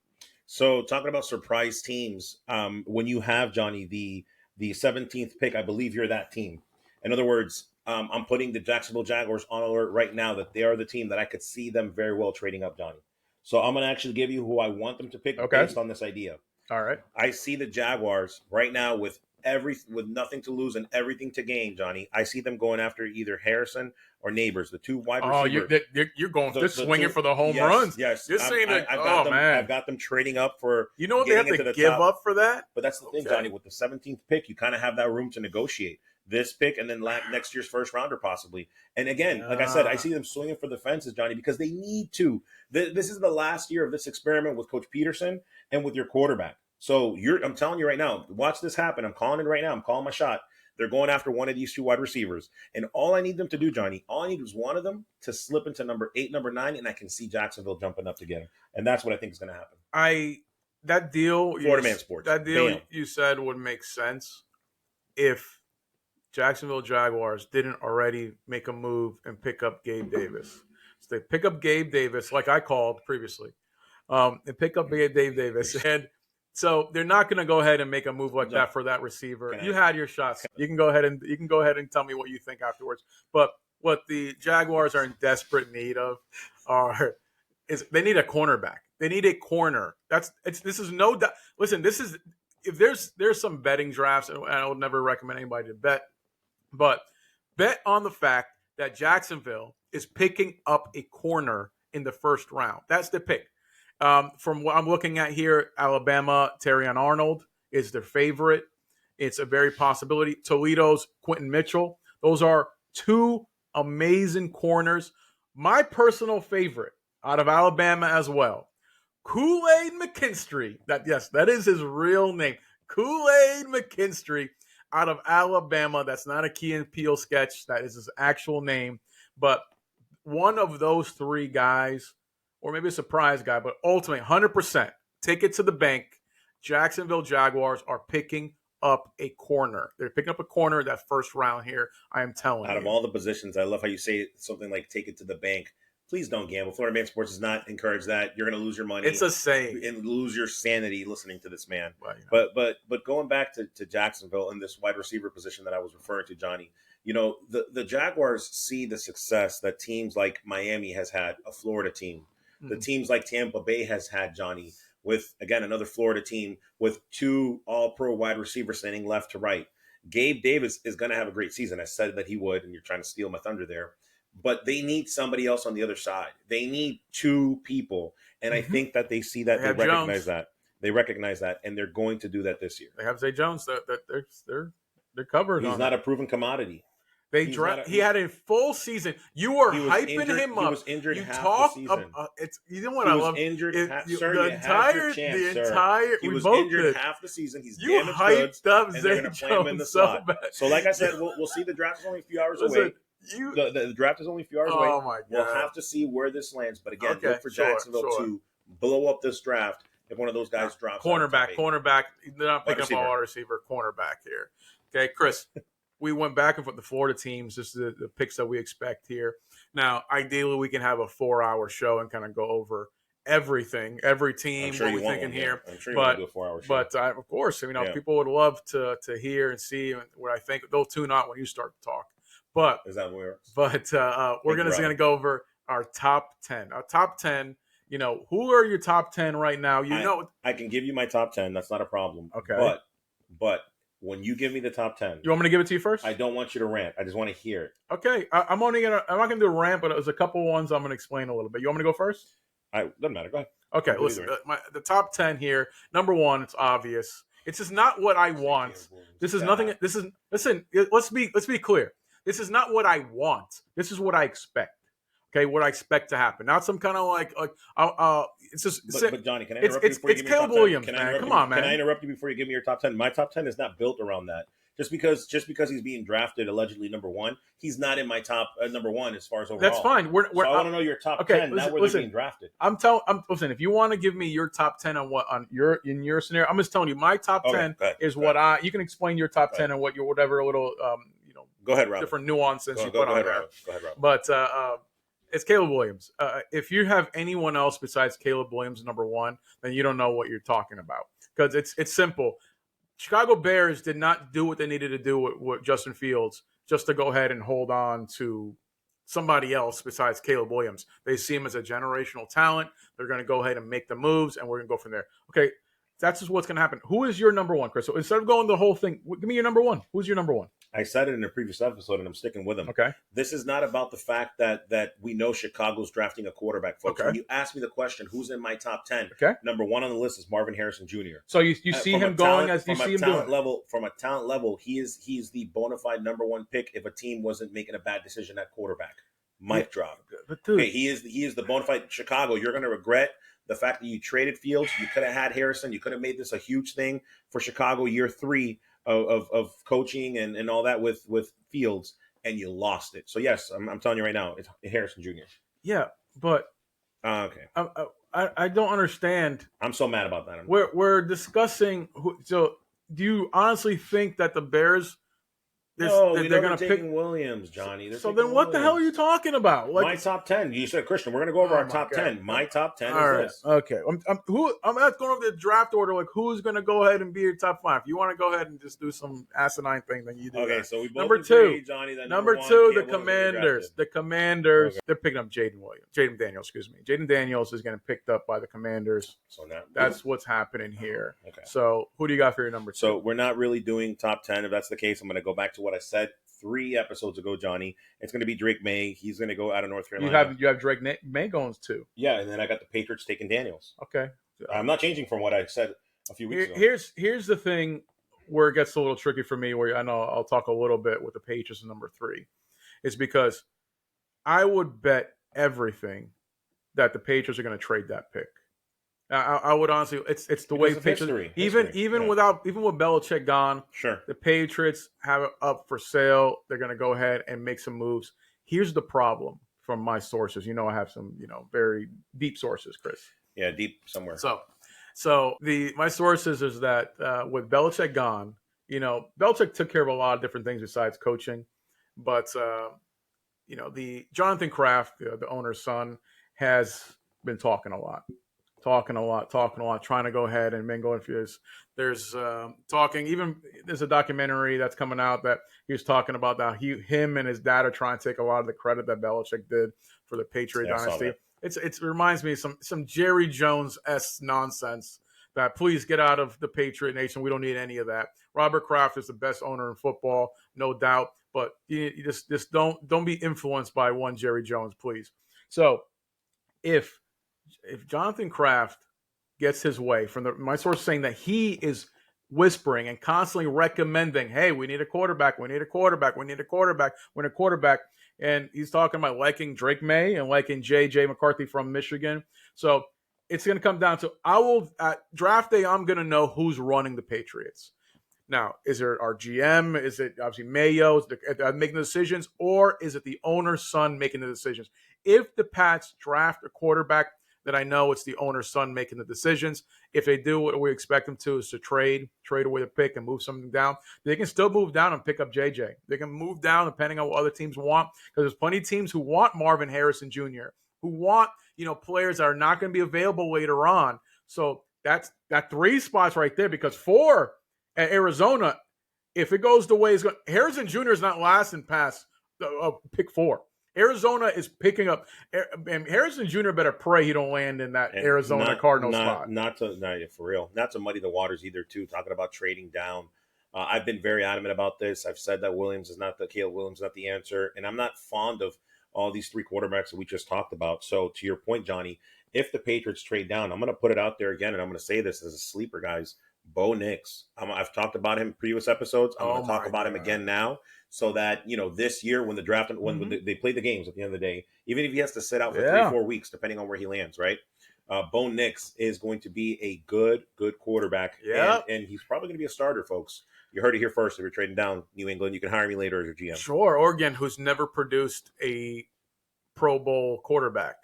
[SPEAKER 2] So talking about surprise teams, when you have, Johnny, the 17th pick, I believe you're that team. In other words, I'm putting the Jacksonville Jaguars on alert right now that they are the team that I could see them very well trading up, Johnny. So I'm going to actually give you who I want them to pick based on this idea.
[SPEAKER 1] All right.
[SPEAKER 2] I see the Jaguars right now with nothing to lose and everything to gain, Johnny. I see them going after either Harrison or Neighbors, the two wide receivers.
[SPEAKER 1] Oh, you're going swinging for the home runs.
[SPEAKER 2] Yes,
[SPEAKER 1] I've
[SPEAKER 2] got them trading up for.
[SPEAKER 1] You know what they have to give up for that?
[SPEAKER 2] But that's the thing, Johnny. With the 17th pick, you kind of have that room to negotiate this pick and then next year's first rounder possibly. And again, like I said, I see them swinging for the fences, Johnny, because they need to. This is the last year of this experiment with Coach Peterson and with your quarterback. So I'm telling you right now, watch this happen. I'm calling it right now. I'm calling my shot. They're going after one of these two wide receivers. And all I need them to do, Johnny, all I need is one of them to slip into number 8, number 9, and I can see Jacksonville jumping up to get him. And that's what I think is going to happen.
[SPEAKER 1] That deal,
[SPEAKER 2] Florida Man Sports.
[SPEAKER 1] That deal
[SPEAKER 2] Bam.
[SPEAKER 1] you said would make sense if Jacksonville Jaguars didn't already make a move and pick up Gabe Davis. So they pick up Gabe Davis, like I called previously, and pick up Gabe Davis. And so they're not going to go ahead and make a move like that for that receiver. You had your shots. You can go ahead and tell me what you think afterwards. But what the Jaguars are in desperate need of is they need a cornerback. They need a corner. Listen, this is if there's some betting drafts, and I would never recommend anybody to bet, but bet on the fact that Jacksonville is picking up a corner in the first round. That's the pick. From what I'm looking at here, Alabama, Terrion Arnold is their favorite. It's a very possibility. Toledo's Quentin Mitchell. Those are two amazing corners. My personal favorite out of Alabama as well, Kool-Aid McKinstry. That is his real name. Kool-Aid McKinstry out of Alabama. That's not a Key and Peele sketch. That is his actual name. But one of those three guys, or maybe a surprise guy, but ultimately 100%, take it to the bank. Jacksonville Jaguars are picking up a corner. They're picking up a corner that first round here, I am telling you.
[SPEAKER 2] Out of all the positions, I love how you say something like take it to the bank. Please don't gamble. Florida Man Sports does not encourage that. You're going to lose your money.
[SPEAKER 1] It's a saying.
[SPEAKER 2] And lose your sanity listening to this man.
[SPEAKER 1] Well, you know.
[SPEAKER 2] But going back to Jacksonville and this wide receiver position that I was referring to, Johnny, you know, the Jaguars see the success that teams like Miami has had, a Florida team. The teams like Tampa Bay has had, Johnny, with, again, another Florida team with two all-pro wide receivers standing left to right. Gabe Davis is going to have a great season. I said that he would, and you're trying to steal my thunder there. But they need somebody else on the other side. They need two people. And I think that they see that. They recognize Jones. That. They recognize that, and they're going to do that this year.
[SPEAKER 1] They have Zay Jones. They're covered.
[SPEAKER 2] He's not a proven commodity.
[SPEAKER 1] He had a full season. You were hyping him up.
[SPEAKER 2] He was injured
[SPEAKER 1] you
[SPEAKER 2] half
[SPEAKER 1] talk
[SPEAKER 2] the season.
[SPEAKER 1] You know what I love?
[SPEAKER 2] Injured.
[SPEAKER 1] He
[SPEAKER 2] was injured half the season. He's damaged goods,
[SPEAKER 1] up
[SPEAKER 2] and they're going to play him in the slot. So, like I said, we'll see. The draft is only a few hours away. The draft is only a few hours away.
[SPEAKER 1] Oh my God.
[SPEAKER 2] We'll have to see where this lands. But again, look for Jacksonville to blow up this draft if one of those guys drops.
[SPEAKER 1] Cornerback. They're not picking up a wide receiver. Cornerback here. Okay, Chris. We went back and forth the Florida teams. This is the picks that we expect here. Now, ideally, we can have a 4-hour show and kind of go over everything, every team, what we're thinking here.
[SPEAKER 2] I'm sure you want to do a 4-hour show.
[SPEAKER 1] But of course, people would love to hear and see what I think. They'll tune out when you start to talk. But
[SPEAKER 2] is that weird?
[SPEAKER 1] But we're going to go over our top 10. Our top 10. Who are your top 10 right now?
[SPEAKER 2] I can give you my top 10. That's not a problem.
[SPEAKER 1] Okay.
[SPEAKER 2] But when you give me the top 10,
[SPEAKER 1] you want me to give it to you first?
[SPEAKER 2] I don't want you to rant. I just want to hear it.
[SPEAKER 1] Okay. I'm not gonna do a rant, but there's a couple ones I'm gonna explain a little bit. You want me to go first?
[SPEAKER 2] Doesn't matter. Go ahead.
[SPEAKER 1] Okay. Listen, the top 10 here. Number 1, it's obvious. It's just not what I want. This is nothing. Listen. Let's be clear. This is not what I want. This is what I expect. Okay, what I expect to happen. Not some kind of it's just.
[SPEAKER 2] But Johnny, can I interrupt you before you give me your top 10?
[SPEAKER 1] It's Caleb Williams, man. Come on, man.
[SPEAKER 2] Can I interrupt you before you give me your top 10? My top 10 is not built around that. Just because he's being drafted allegedly number 1, he's not in my top number 1 as far as overall.
[SPEAKER 1] That's fine. I
[SPEAKER 2] want to know your top 10. Not where they're being drafted.
[SPEAKER 1] Listen. If you want to give me your top 10 on your scenario, I'm just telling you my top 10 is what you can explain your top 10 and what your whatever little
[SPEAKER 2] Go ahead, Rob.
[SPEAKER 1] Different nuances you put on there.
[SPEAKER 2] Go ahead, Rob.
[SPEAKER 1] But it's Caleb Williams. If you have anyone else besides Caleb Williams number 1, then you don't know what you're talking about. Because it's simple. Chicago Bears did not do what they needed to do with Justin Fields just to go ahead and hold on to somebody else besides Caleb Williams. They see him as a generational talent. They're going to go ahead and make the moves, and we're going to go from there. Okay, that's just what's going to happen. Who is your number 1, Chris? So instead of going the whole thing, give me your number 1. Who's your number 1?
[SPEAKER 2] I said it in a previous episode, and I'm sticking with him.
[SPEAKER 1] Okay.
[SPEAKER 2] This is not about the fact that we know Chicago's drafting a quarterback, folks.
[SPEAKER 1] Okay.
[SPEAKER 2] When you ask me the question, who's in my top 10, number 1 on the list is Marvin Harrison Jr.
[SPEAKER 1] So you see him going as you see him doing.
[SPEAKER 2] From a talent level, he's the bona fide number 1 pick if a team wasn't making a bad decision at quarterback. Mic drop.
[SPEAKER 1] But dude,
[SPEAKER 2] okay, he is the bona fide Chicago. You're going to regret the fact that you traded Fields. You could have had Harrison. You could have made this a huge thing for Chicago year 3. of coaching and all that with Fields, and you lost it. So yes, I'm telling you right now, it's Harrison Jr.
[SPEAKER 1] Yeah, but
[SPEAKER 2] Okay,
[SPEAKER 1] I don't understand.
[SPEAKER 2] I'm so mad about that.
[SPEAKER 1] We're discussing. So, do you honestly think that the Bears?
[SPEAKER 2] No,
[SPEAKER 1] They're going to pick
[SPEAKER 2] Williams, Johnny.
[SPEAKER 1] So then, what the hell are you talking about?
[SPEAKER 2] My top 10. You said, Christian, we're going to go over our top
[SPEAKER 1] God.
[SPEAKER 2] 10. My top 10
[SPEAKER 1] All
[SPEAKER 2] is
[SPEAKER 1] right.
[SPEAKER 2] this.
[SPEAKER 1] Okay. I'm not going over the draft order. Like, who's going to go ahead and be your top 5? If you want to go ahead and just do some asinine thing, then you do.
[SPEAKER 2] Okay,
[SPEAKER 1] that.
[SPEAKER 2] so we both
[SPEAKER 1] number
[SPEAKER 2] agree,
[SPEAKER 1] two,
[SPEAKER 2] Johnny. That
[SPEAKER 1] number
[SPEAKER 2] one,
[SPEAKER 1] two, the
[SPEAKER 2] Caleb Williams
[SPEAKER 1] Commanders.
[SPEAKER 2] drafted.
[SPEAKER 1] The Commanders.
[SPEAKER 2] Okay.
[SPEAKER 1] They're picking up Jaden Daniels. Excuse me. Jaden Daniels is getting picked up by the Commanders.
[SPEAKER 2] So now
[SPEAKER 1] that's what's happening here.
[SPEAKER 2] Okay.
[SPEAKER 1] So who do you got for your number 2?
[SPEAKER 2] So we're not really doing top 10. If that's the case, I'm going to go back to what I said 3 episodes ago, Johnny. It's going to be Drake May. He's going to go out of North Carolina.
[SPEAKER 1] You have Drake May going too.
[SPEAKER 2] Yeah, and then I got the Patriots taking Daniels.
[SPEAKER 1] Okay.
[SPEAKER 2] I'm not changing from what I said a few weeks ago.
[SPEAKER 1] Here's the thing where it gets a little tricky for me, where I know I'll talk a little bit with the Patriots in number 3, is because I would bet everything that the Patriots are going to trade that pick. I would honestly, it's the because way Patriots, even with Belichick gone,
[SPEAKER 2] sure,
[SPEAKER 1] the Patriots have it up for sale. They're going to go ahead and make some moves. Here's the problem from my sources. I have some very deep sources, Chris.
[SPEAKER 2] Yeah, deep somewhere.
[SPEAKER 1] So my sources is that with Belichick gone, Belichick took care of a lot of different things besides coaching, but the Jonathan Kraft, the owner's son, has been talking a lot, trying to go ahead and go infused. There's talking, even there's a documentary that's coming out that he was talking about that him and his dad are trying to take a lot of the credit that Belichick did for the Patriot dynasty. It reminds me of some Jerry Jones-esque nonsense that please get out of the Patriot Nation. We don't need any of that. Robert Kraft is the best owner in football, no doubt, but you just don't be influenced by one Jerry Jones, please. So if Jonathan Kraft gets his way, my source saying that he is whispering and constantly recommending, hey, we need a quarterback, and he's talking about liking Drake May and liking J.J. McCarthy from Michigan. So it's going to come down to, at draft day, I'm going to know who's running the Patriots. Now, is it our GM? Is it obviously Mayo making the decisions? Or is it the owner's son making the decisions? If the Pats draft a quarterback, then I know it's the owner's son making the decisions. If they do what we expect them to, is to trade away the pick and move something down, they can still move down and pick up JJ. They can move down depending on what other teams want, because there's plenty of teams who want Marvin Harrison Jr., who want players that are not going to be available later on. So that 3 spots right there, because 4 at Arizona, if it goes the way it's going, Harrison Jr. is not lasting past pick 4. Arizona is picking up, and Harrison Jr. better pray he don't land in that Arizona Cardinals spot.
[SPEAKER 2] Not for real. Not to muddy the waters either, too, talking about trading down. I've been very adamant about this. I've said that Caleb Williams is not the answer, and I'm not fond of all these 3 quarterbacks that we just talked about. So to your point, Johnny, if the Patriots trade down, I'm going to put it out there again, and I'm going to say this as a sleeper, guys. Bo Nix. I've talked about him in previous episodes. I'm going to talk about him again now, so that this year when the draft, when they play the games at the end of the day, even if he has to sit out for 3-4 weeks, depending on where he lands, right? Bo Nix is going to be a good quarterback, and he's probably going to be a starter, folks. You heard it here first. If you're trading down New England, you can hire me later as your GM.
[SPEAKER 1] Sure. Oregon, who's never produced a Pro Bowl quarterback.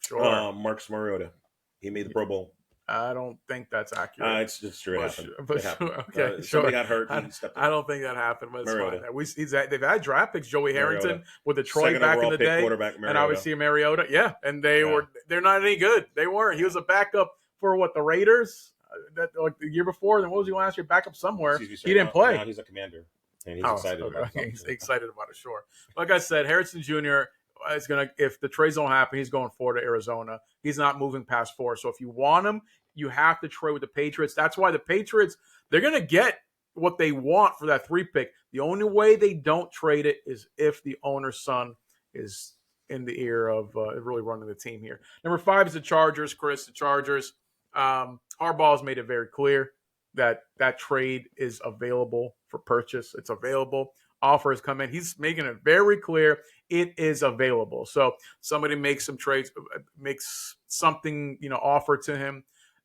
[SPEAKER 1] Sure.
[SPEAKER 2] Marcus Mariota. He made the Pro Bowl.
[SPEAKER 1] I don't think that's accurate.
[SPEAKER 2] It's just true. It happened.
[SPEAKER 1] Okay,
[SPEAKER 2] somebody got hurt.
[SPEAKER 1] I don't think that happened, but it's fine. They've had draft picks. Joey Harrington with Detroit back in the day, and obviously Mariota. Yeah, and they're not any good. They weren't. He was a backup for the Raiders that the year before. Then what was he last year? Backup somewhere. He didn't play.
[SPEAKER 2] Now he's a Commander, and he's excited about it.
[SPEAKER 1] He's excited about it. Sure. Like I said, Harrison Jr. is gonna. If the trades don't happen, he's going forward to Arizona. He's not moving past 4. So if you want him, you have to trade with the Patriots. That's why the Patriots, they're going to get what they want for that 3 pick. The only way they don't trade it is if the owner's son is in the ear of really running the team here. Number 5 is the Chargers, Chris. The Chargers. Harbaugh has made it very clear that trade is available for purchase. It's available. Offers come in. He's making it very clear it is available. So somebody makes some trades, makes something, offer to him.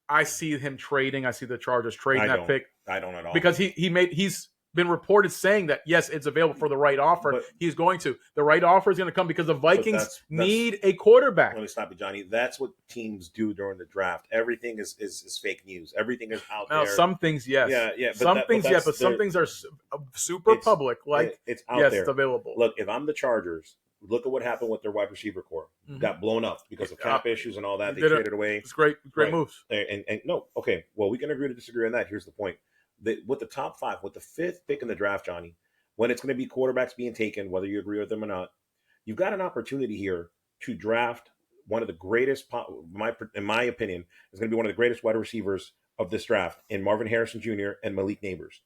[SPEAKER 1] I see him trading. I see the Chargers trading that pick.
[SPEAKER 2] I don't at all.
[SPEAKER 1] Because he's been reported saying that, yes, it's available for the right offer.
[SPEAKER 2] But-
[SPEAKER 1] He's going to. The right offer is going to come because the Vikings
[SPEAKER 2] that's-
[SPEAKER 1] need a quarterback.
[SPEAKER 2] Let me stop you, Johnny. That's what teams do during the draft. Everything is fake news. Everything is out
[SPEAKER 1] Now,
[SPEAKER 2] there.
[SPEAKER 1] some things, yes.
[SPEAKER 2] Yeah. But
[SPEAKER 1] Some things, yes, but some
[SPEAKER 2] they're-
[SPEAKER 1] things are super
[SPEAKER 2] It's-
[SPEAKER 1] public. Like,
[SPEAKER 2] it's out
[SPEAKER 1] yes,
[SPEAKER 2] there.
[SPEAKER 1] it's available.
[SPEAKER 2] Look, if I'm the Chargers, look at what happened with their wide receiver core.
[SPEAKER 1] Mhm.
[SPEAKER 2] Got blown up because of cap issues and all that. They
[SPEAKER 1] Did it.
[SPEAKER 2] traded away.
[SPEAKER 1] It's great
[SPEAKER 2] Right.
[SPEAKER 1] moves.
[SPEAKER 2] And no, okay. Well, we can agree to disagree on that. Here's the point. With the top 5, with the 5th pick in the draft, Johnny, when it's going to be quarterbacks being taken, whether you agree with them or not, you've got an opportunity here to draft one of the greatest, in my opinion, is going to be one of the greatest wide receivers of this draft in Marvin Harrison Jr. and Malik Neighbors.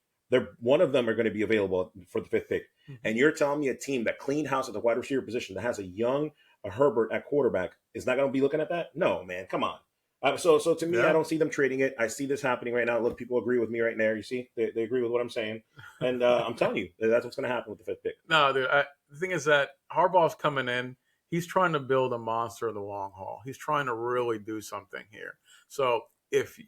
[SPEAKER 2] One of them are going to be available for the 5th pick. Mm-hmm. And you're telling me a team that cleaned house at the wide receiver position that has a Herbert at quarterback is not going to be looking at that? No, man, come on. So to me, I don't see them trading it. I see this happening right now. Look, people agree with me right there. You see, they agree with what I'm saying, and I'm telling you that's what's going to happen with the 5th pick.
[SPEAKER 1] No, dude. The thing is that Harbaugh's coming in. He's trying to build a monster in the long haul. He's trying to really do something here. So if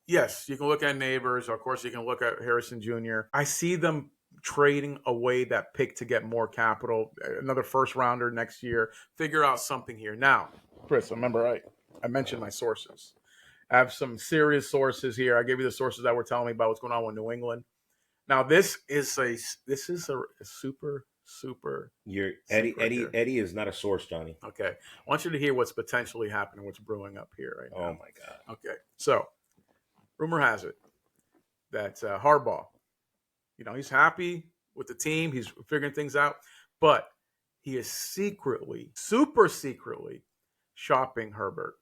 [SPEAKER 1] yes, you can look at Neighbors. Of course, you can look at Harrison Jr. I see them trading away that pick to get more capital, another first rounder next year. Figure out something here now, Chris. Remember, I mentioned my sources. I have some serious sources here. I gave you the sources that were telling me about what's going on with New England. Now, this is a super.
[SPEAKER 2] Eddie is not a source, Johnny.
[SPEAKER 1] Okay, I want you to hear what's potentially happening, what's brewing up here right now.
[SPEAKER 2] Oh my God.
[SPEAKER 1] Okay, so rumor has it that Harbaugh, he's happy with the team. He's figuring things out, but he is super secretly shopping Herbert.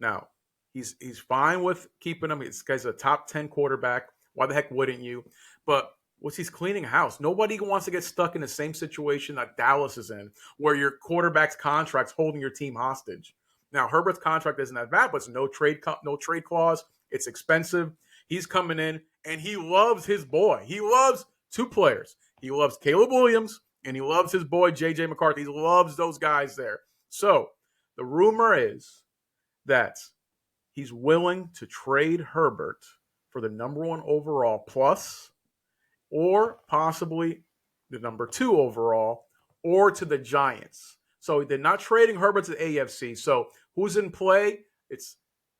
[SPEAKER 1] Now, he's fine with keeping him. This guy's a top 10 quarterback. Why the heck wouldn't you? But he's cleaning a house. Nobody wants to get stuck in the same situation that Dallas is in, where your quarterback's contract's holding your team hostage. Now, Herbert's contract isn't that bad, but it's no trade clause. It's expensive. He's coming in, and he loves his boy. He loves 2 players. He loves Caleb Williams, and he loves his boy, J.J. McCarthy. He loves those guys there. So the rumor is that he's willing to trade Herbert for the number 1 overall plus, or possibly the number 2 overall, or to the Giants. So they're not trading Herbert to the AFC. So who's in play? It's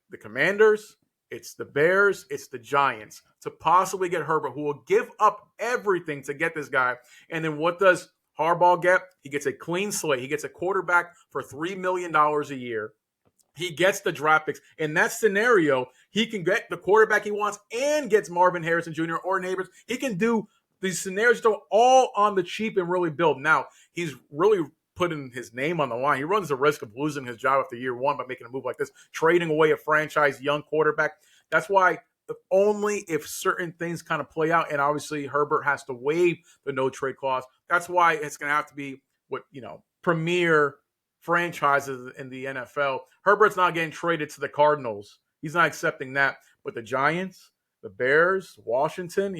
[SPEAKER 1] the Commanders, it's the Bears, it's the Giants to possibly get Herbert, who will give up everything to get this guy. And then what does Harbaugh get? He gets a clean slate. He gets a quarterback for $3 million a year. He gets the draft picks. In that scenario, he can get the quarterback he wants and gets Marvin Harrison Jr. or Neighbors. He can do these scenarios all on the cheap and really build. Now, he's really putting his name on the line. He runs the risk of losing his job after year 1 by making a move like this, trading away a franchise young quarterback. That's why only if certain things kind of play out, and obviously Herbert has to waive the no trade clause. That's why it's going to have to be what, premier franchises in the NFL. Herbert's not getting traded to the Cardinals. He's not accepting that. But the Giants, the Bears, Washington,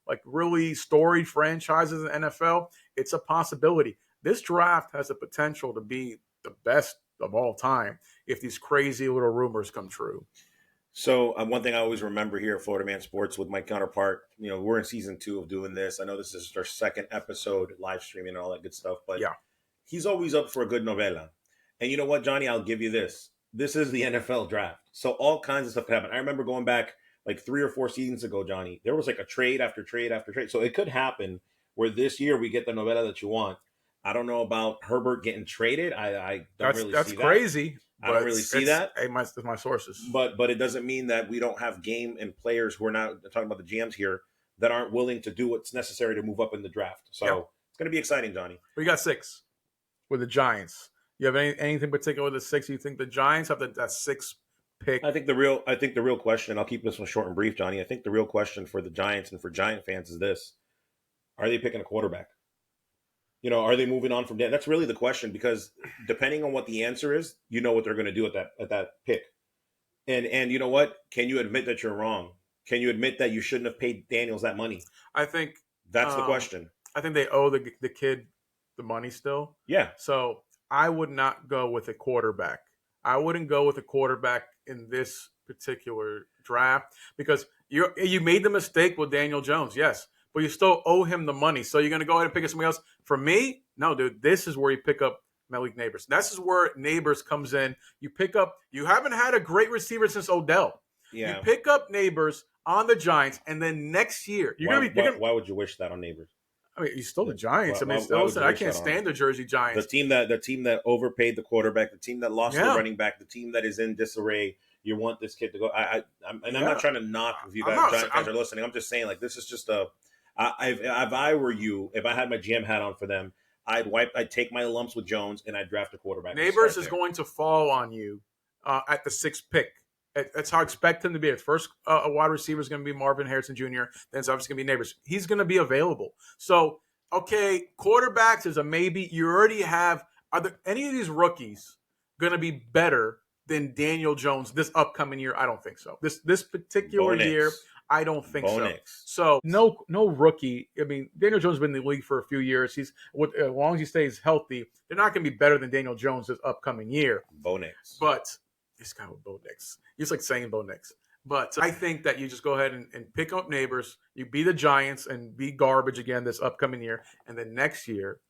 [SPEAKER 1] like really storied franchises in the NFL, it's a possibility. This draft has the potential to be the best of all time if these crazy little rumors come true.
[SPEAKER 2] So one thing I always remember here at Florida Man Sports with my counterpart, we're in season 2 of doing this. I know this is our 2nd episode, live streaming and all that good stuff, but
[SPEAKER 1] yeah,
[SPEAKER 2] he's always up for a good novella. And you know what, Johnny, I'll give you this. This is the NFL draft. So all kinds of stuff can happen. I remember going back like 3 or 4 seasons ago, Johnny, there was like a trade after trade after trade. So it could happen where this year we get the novella that you want. I don't know about Herbert getting traded. I don't really see that.
[SPEAKER 1] That's crazy.
[SPEAKER 2] I don't really see that.
[SPEAKER 1] Hey, my sources.
[SPEAKER 2] But it doesn't mean that we don't have game and players who are not talking about the GMs here that aren't willing to do what's necessary to move up in the draft. So It's going to be exciting, Johnny.
[SPEAKER 1] We got 6 with the Giants. You have anything particular with the 6? You think the Giants have that 6th pick?
[SPEAKER 2] I think the real question, and I'll keep this one short and brief, Johnny. I think the real question for the Giants and for Giant fans is this: are they picking a quarterback? Are they moving on from that? That's really the question, because depending on what the answer is, what they're going to do at that pick. And you know what? Can you admit that you're wrong? Can you admit that you shouldn't have paid Daniels that money?
[SPEAKER 1] I think
[SPEAKER 2] that's the question.
[SPEAKER 1] I think they owe the kid the money still.
[SPEAKER 2] Yeah.
[SPEAKER 1] So I would not go with a quarterback. I wouldn't go with a quarterback in this particular draft because you made the mistake with Daniel Jones. Yes. but you still owe him the money. So you're going to go ahead and pick up somebody else. For me, no, dude, this is where you pick up Malik Neighbors. This is where Neighbors comes in. You pick up, you haven't had a great receiver since Odell.
[SPEAKER 2] Yeah.
[SPEAKER 1] You pick up Neighbors on the Giants, and then next year,
[SPEAKER 2] why would you wish that on Neighbors?
[SPEAKER 1] I mean, he's still the Giants.
[SPEAKER 2] Why
[SPEAKER 1] Listen, I can't stand the Jersey Giants.
[SPEAKER 2] The team that overpaid the quarterback, the team that lost the running back, the team that is in disarray. You want this kid to go. I'm not trying to knock if you guys, Giant fans are listening. I'm just saying, like, this is just if I were you, if I had my GM hat on for them, I'd take my lumps with Jones and I'd draft a quarterback.
[SPEAKER 1] Neighbors is going to fall on you at the 6th pick. That's how I expect him to be. At first, a wide receiver is going to be Marvin Harrison Jr. Then it's obviously going to be Neighbors. He's going to be available. So, okay, quarterbacks is a maybe. You already have – are there any of these rookies going to be better than Daniel Jones this upcoming year? I don't think so. This particular year, I don't think so. So, no rookie. I mean, Daniel Jones has been in the league for a few years. As long as he stays healthy, they're not going to be better than Daniel Jones this upcoming year.
[SPEAKER 2] Bo Nix.
[SPEAKER 1] But – this guy with Bo Nix. He's like saying Bo Nix. But I think that you just go ahead and pick up Neighbors. You be the Giants and be garbage again this upcoming year. And then next year,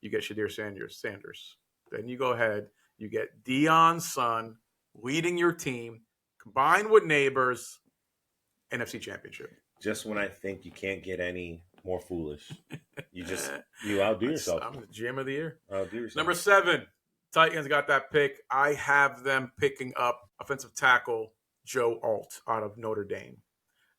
[SPEAKER 1] you get Shadir Sanders. Then you go ahead. You get Deion's son leading your team, combined with Neighbors, NFC Championship.
[SPEAKER 2] Just when I think you can't get any more foolish, you outdo yourself.
[SPEAKER 1] I'm the GM of the year.
[SPEAKER 2] Outdo yourself.
[SPEAKER 1] Number 7. Titans got that pick. I have them picking up offensive tackle Joe Alt out of Notre Dame.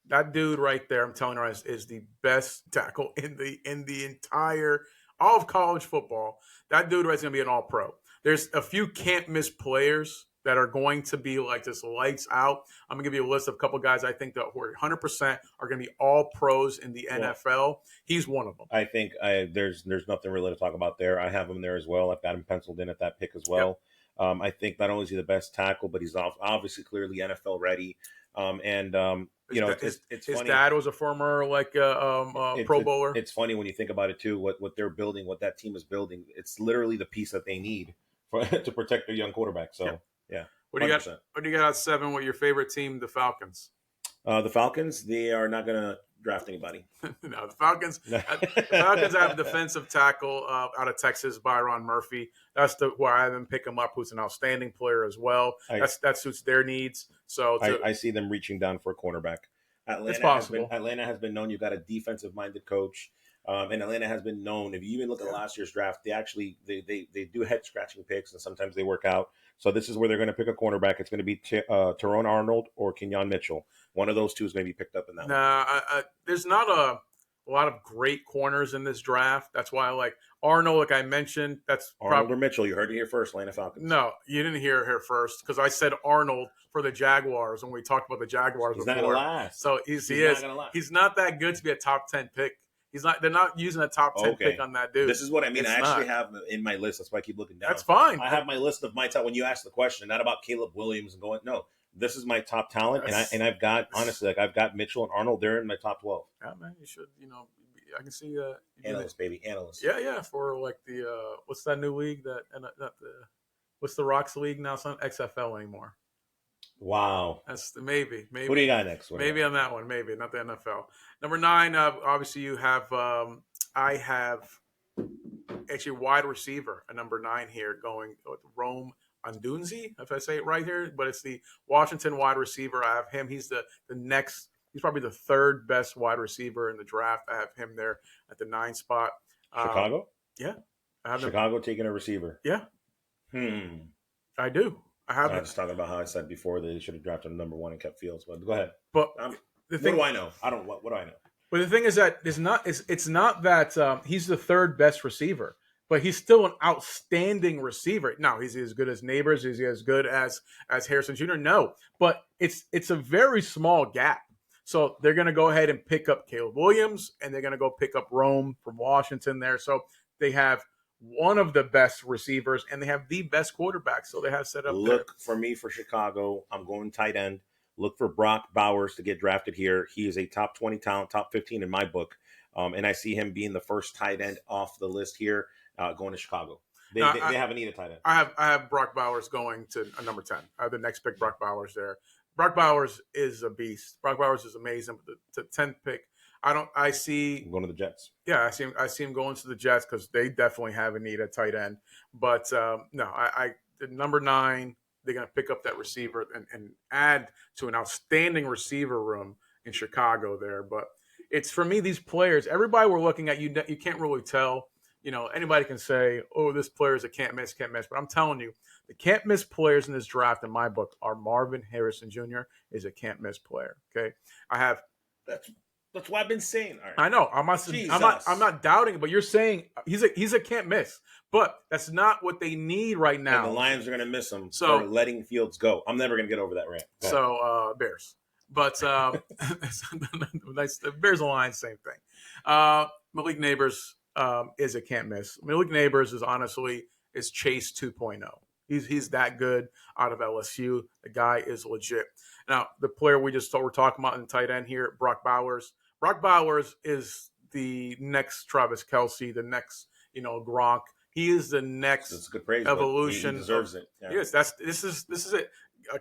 [SPEAKER 1] That dude right there, I'm telling you, is the best tackle in the entire all of college football. That dude right is going to be an all-pro. There's a few can't-miss players that are going to be like just lights out. I'm going to give you a list of a couple guys I think that were 100% are going to be all pros in the NFL. He's one of them.
[SPEAKER 2] I think there's nothing really to talk about there. I have him there as well. I've got him penciled in at that pick as well. Yep. I think not only is he the best tackle, but he's obviously clearly NFL ready. It's
[SPEAKER 1] his
[SPEAKER 2] funny.
[SPEAKER 1] Dad was a former Pro Bowler.
[SPEAKER 2] It's funny when you think about it too. What they're building, what that team is building, it's literally the piece that they need to protect their young quarterback. So. Yeah.
[SPEAKER 1] What do you got at 7 with your favorite team, the Falcons?
[SPEAKER 2] The Falcons, they are not going to draft anybody.
[SPEAKER 1] No, the Falcons. The Falcons have a defensive tackle out of Texas, Byron Murphy. That's where I have them pick him up, who's an outstanding player as well. That suits their needs. So
[SPEAKER 2] I see them reaching down for a cornerback.
[SPEAKER 1] It's possible.
[SPEAKER 2] Atlanta has been known. You've got a defensive-minded coach. And Atlanta has been known. If you even look at last year's draft, they do head scratching picks, and sometimes they work out. So this is where they're going to pick a cornerback. It's going to be Tyrone Arnold or Kenyon Mitchell. One of those two is going to be picked up in that one.
[SPEAKER 1] There's not a lot of great corners in this draft. That's why I like Arnold, like I mentioned. That's
[SPEAKER 2] Arnold or Mitchell. You heard it here first, Atlanta Falcons.
[SPEAKER 1] No, you didn't hear it here first because I said Arnold for the Jaguars when we talked about the Jaguars
[SPEAKER 2] he's
[SPEAKER 1] before.
[SPEAKER 2] Not gonna last.
[SPEAKER 1] So he is. He's not that good to be a top 10 pick. They're not using a top 10 pick on that dude.
[SPEAKER 2] This is what I mean. I actually have in my list. That's why I keep looking down.
[SPEAKER 1] That's fine.
[SPEAKER 2] I have my list of my top. When you ask the question, not about Caleb Williams and going, no, this is my top talent. And I've got, honestly, I've got Mitchell and Arnold. They're in my top 12.
[SPEAKER 1] Yeah, man, you should, I can see
[SPEAKER 2] analysts, baby, analysts.
[SPEAKER 1] Yeah. For like the, what's that new league what's the Rocks league now? It's not XFL anymore.
[SPEAKER 2] Wow.
[SPEAKER 1] That's maybe.
[SPEAKER 2] What do you got next?
[SPEAKER 1] Maybe on that one. Maybe not the NFL. Number 9. Obviously, you have. I have actually wide receiver at number 9 here, going with Rome Odunze, if I say it right here. But it's the Washington wide receiver. I have him. He's the next. He's probably the 3rd best wide receiver in the draft. I have him there at the 9 spot.
[SPEAKER 2] Chicago.
[SPEAKER 1] Yeah.
[SPEAKER 2] I have Chicago taking a receiver.
[SPEAKER 1] Yeah. I do.
[SPEAKER 2] I'm just talking about how I said before they should have drafted him number 1 and kept Fields. But go ahead.
[SPEAKER 1] But
[SPEAKER 2] what do I know? What do I know?
[SPEAKER 1] But the thing is that it's not that he's the 3rd best receiver, but he's still an outstanding receiver. Now, is he as good as Neighbors? Is he as good as Harrison Jr.? No, but it's a very small gap. So they're going to go ahead and pick up Caleb Williams, and they're going to go pick up Rome from Washington there. So they have one of the best receivers, and they have the best quarterback. So they have set up.
[SPEAKER 2] Look, for me, for Chicago, I'm going tight end. Look for Brock Bowers to get drafted here. He is a top 20 talent, top 15 in my book. And I see him being the first tight end off the list here, going to Chicago. They haven't needed a tight end.
[SPEAKER 1] I have Brock Bowers going to number 10. I have the next pick, Brock Bowers there. Brock Bowers is a beast. Brock Bowers is amazing. But the 10th pick, I see.
[SPEAKER 2] I'm going to the Jets.
[SPEAKER 1] Yeah, I see him going to the Jets because they definitely have a need at tight end. But no, the number 9, they're going to pick up that receiver and add to an outstanding receiver room in Chicago there. But it's for me, these players, everybody we're looking at, you can't really tell. Anybody can say, oh, this player is a can't miss. But I'm telling you, the can't miss players in this draft, in my book, are Marvin Harrison Jr. is a can't miss player. Okay, I have.
[SPEAKER 2] That's what I've been saying. All right.
[SPEAKER 1] I know. I'm not doubting it, but you're saying he's a can't miss. But that's not what they need right now.
[SPEAKER 2] And the Lions are going to miss him for letting Fields go. I'm never going to get over that rant.
[SPEAKER 1] So Bears, but the Bears and Lions, same thing. Malik Neighbors is a can't miss. Malik Neighbors is Chase 2.0. He's that good out of LSU. The guy is legit. Now, the player we're talking about in tight end here, Brock Bowers. Brock Bowers is the next Travis Kelce, the next, Gronk. He is the next
[SPEAKER 2] That's good praise,
[SPEAKER 1] evolution.
[SPEAKER 2] He deserves it. Yeah.
[SPEAKER 1] Yes, this is it.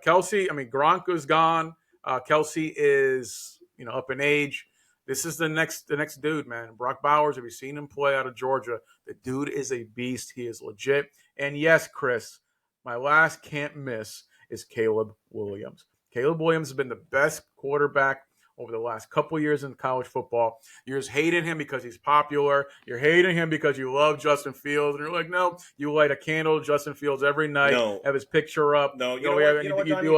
[SPEAKER 1] Kelce, Gronk is gone. Kelce is, up in age. This is the next dude, man. Brock Bowers, have you seen him play out of Georgia? The dude is a beast. He is legit. And yes, Chris, my last can't miss is Caleb Williams. Caleb Williams has been the best quarterback over the last couple of years in college football. You're just hating him because he's popular. You're hating him because you love Justin Fields. And you're like, no, you light a candle to Justin Fields every night, have his picture up.
[SPEAKER 2] No, you know what, Johnny?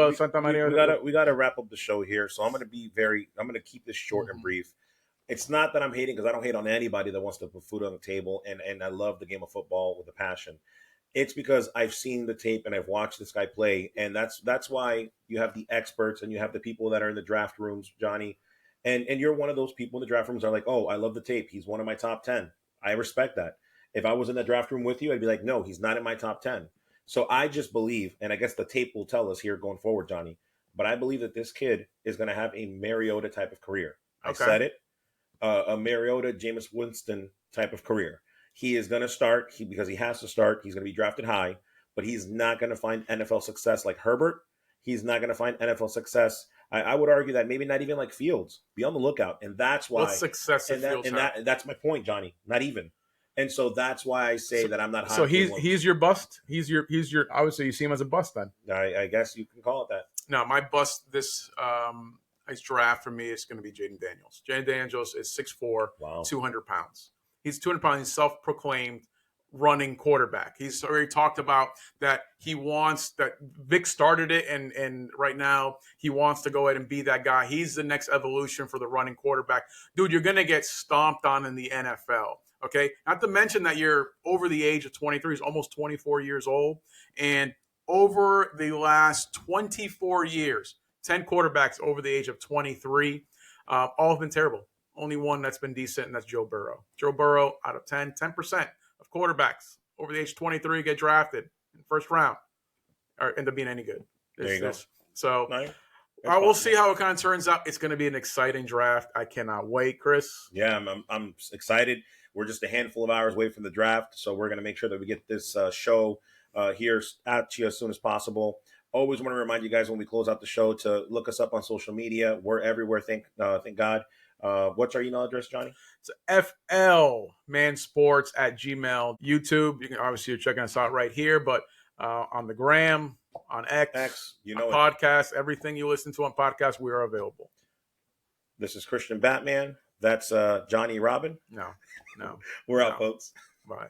[SPEAKER 2] We got to wrap up the show here. So I'm going to keep this short and brief. It's not that I'm hating, because I don't hate on anybody that wants to put food on the table. And I love the game of football with a passion. It's because I've seen the tape and I've watched this guy play, and that's why you have the experts and you have the people that are in the draft rooms, Johnny, and you're one of those people in the draft rooms that are like, oh, I love the tape. He's one of my top 10. I respect that. If I was in the draft room with you, I'd be like, no, he's not in my top 10. So I just believe, and I guess the tape will tell us here going forward, Johnny, but I believe that this kid is going to have a Mariota type of career. Okay. I said it, a Mariota, Jameis Winston type of career. He is going to start because he has to start. He's going to be drafted high, but he's not going to find NFL success like Herbert. He's not going to find NFL success. I would argue that maybe not even like Fields. Be on the lookout, and that's why.
[SPEAKER 1] What success
[SPEAKER 2] and
[SPEAKER 1] Fields have?
[SPEAKER 2] That's my point, Johnny. Not even. And so that's why I say that I'm not high.
[SPEAKER 1] So he's your bust. He's your. Obviously, you see him as a bust then.
[SPEAKER 2] I guess you can call it that.
[SPEAKER 1] No, my bust this draft for me is going to be Jaden Daniels. Jaden Daniels is 6'4", 200 pounds. He's 200 pounds. He's self-proclaimed running quarterback. He's already talked about that he wants that. Vic started it, and right now he wants to go ahead and be that guy. He's the next evolution for the running quarterback. Dude, you're going to get stomped on in the NFL, okay? Not to mention that you're over the age of 23. He's almost 24 years old. And over the last 24 years, 10 quarterbacks over the age of 23, all have been terrible. Only one that's been decent, and that's Joe Burrow. Joe Burrow, out of 10% of quarterbacks over the age of 23 get drafted in the first round or end up being any good.
[SPEAKER 2] There you go.
[SPEAKER 1] So we'll see how it kind of turns out. It's going to be an exciting draft. I cannot wait, Chris.
[SPEAKER 2] Yeah, I'm excited. We're just a handful of hours away from the draft, so we're going to make sure that we get this show here at you as soon as possible. Always want to remind you guys when we close out the show to look us up on social media. We're everywhere. Thank God. What's our email address, Johnny?
[SPEAKER 1] It's flmansports@gmail. YouTube, you can obviously, you're checking us out right here, but on the gram, on X, podcast, everything you listen to on podcast, we are available.
[SPEAKER 2] This is Christian Batman. That's Johnny Robin.
[SPEAKER 1] No.
[SPEAKER 2] We're out, folks.
[SPEAKER 1] Bye.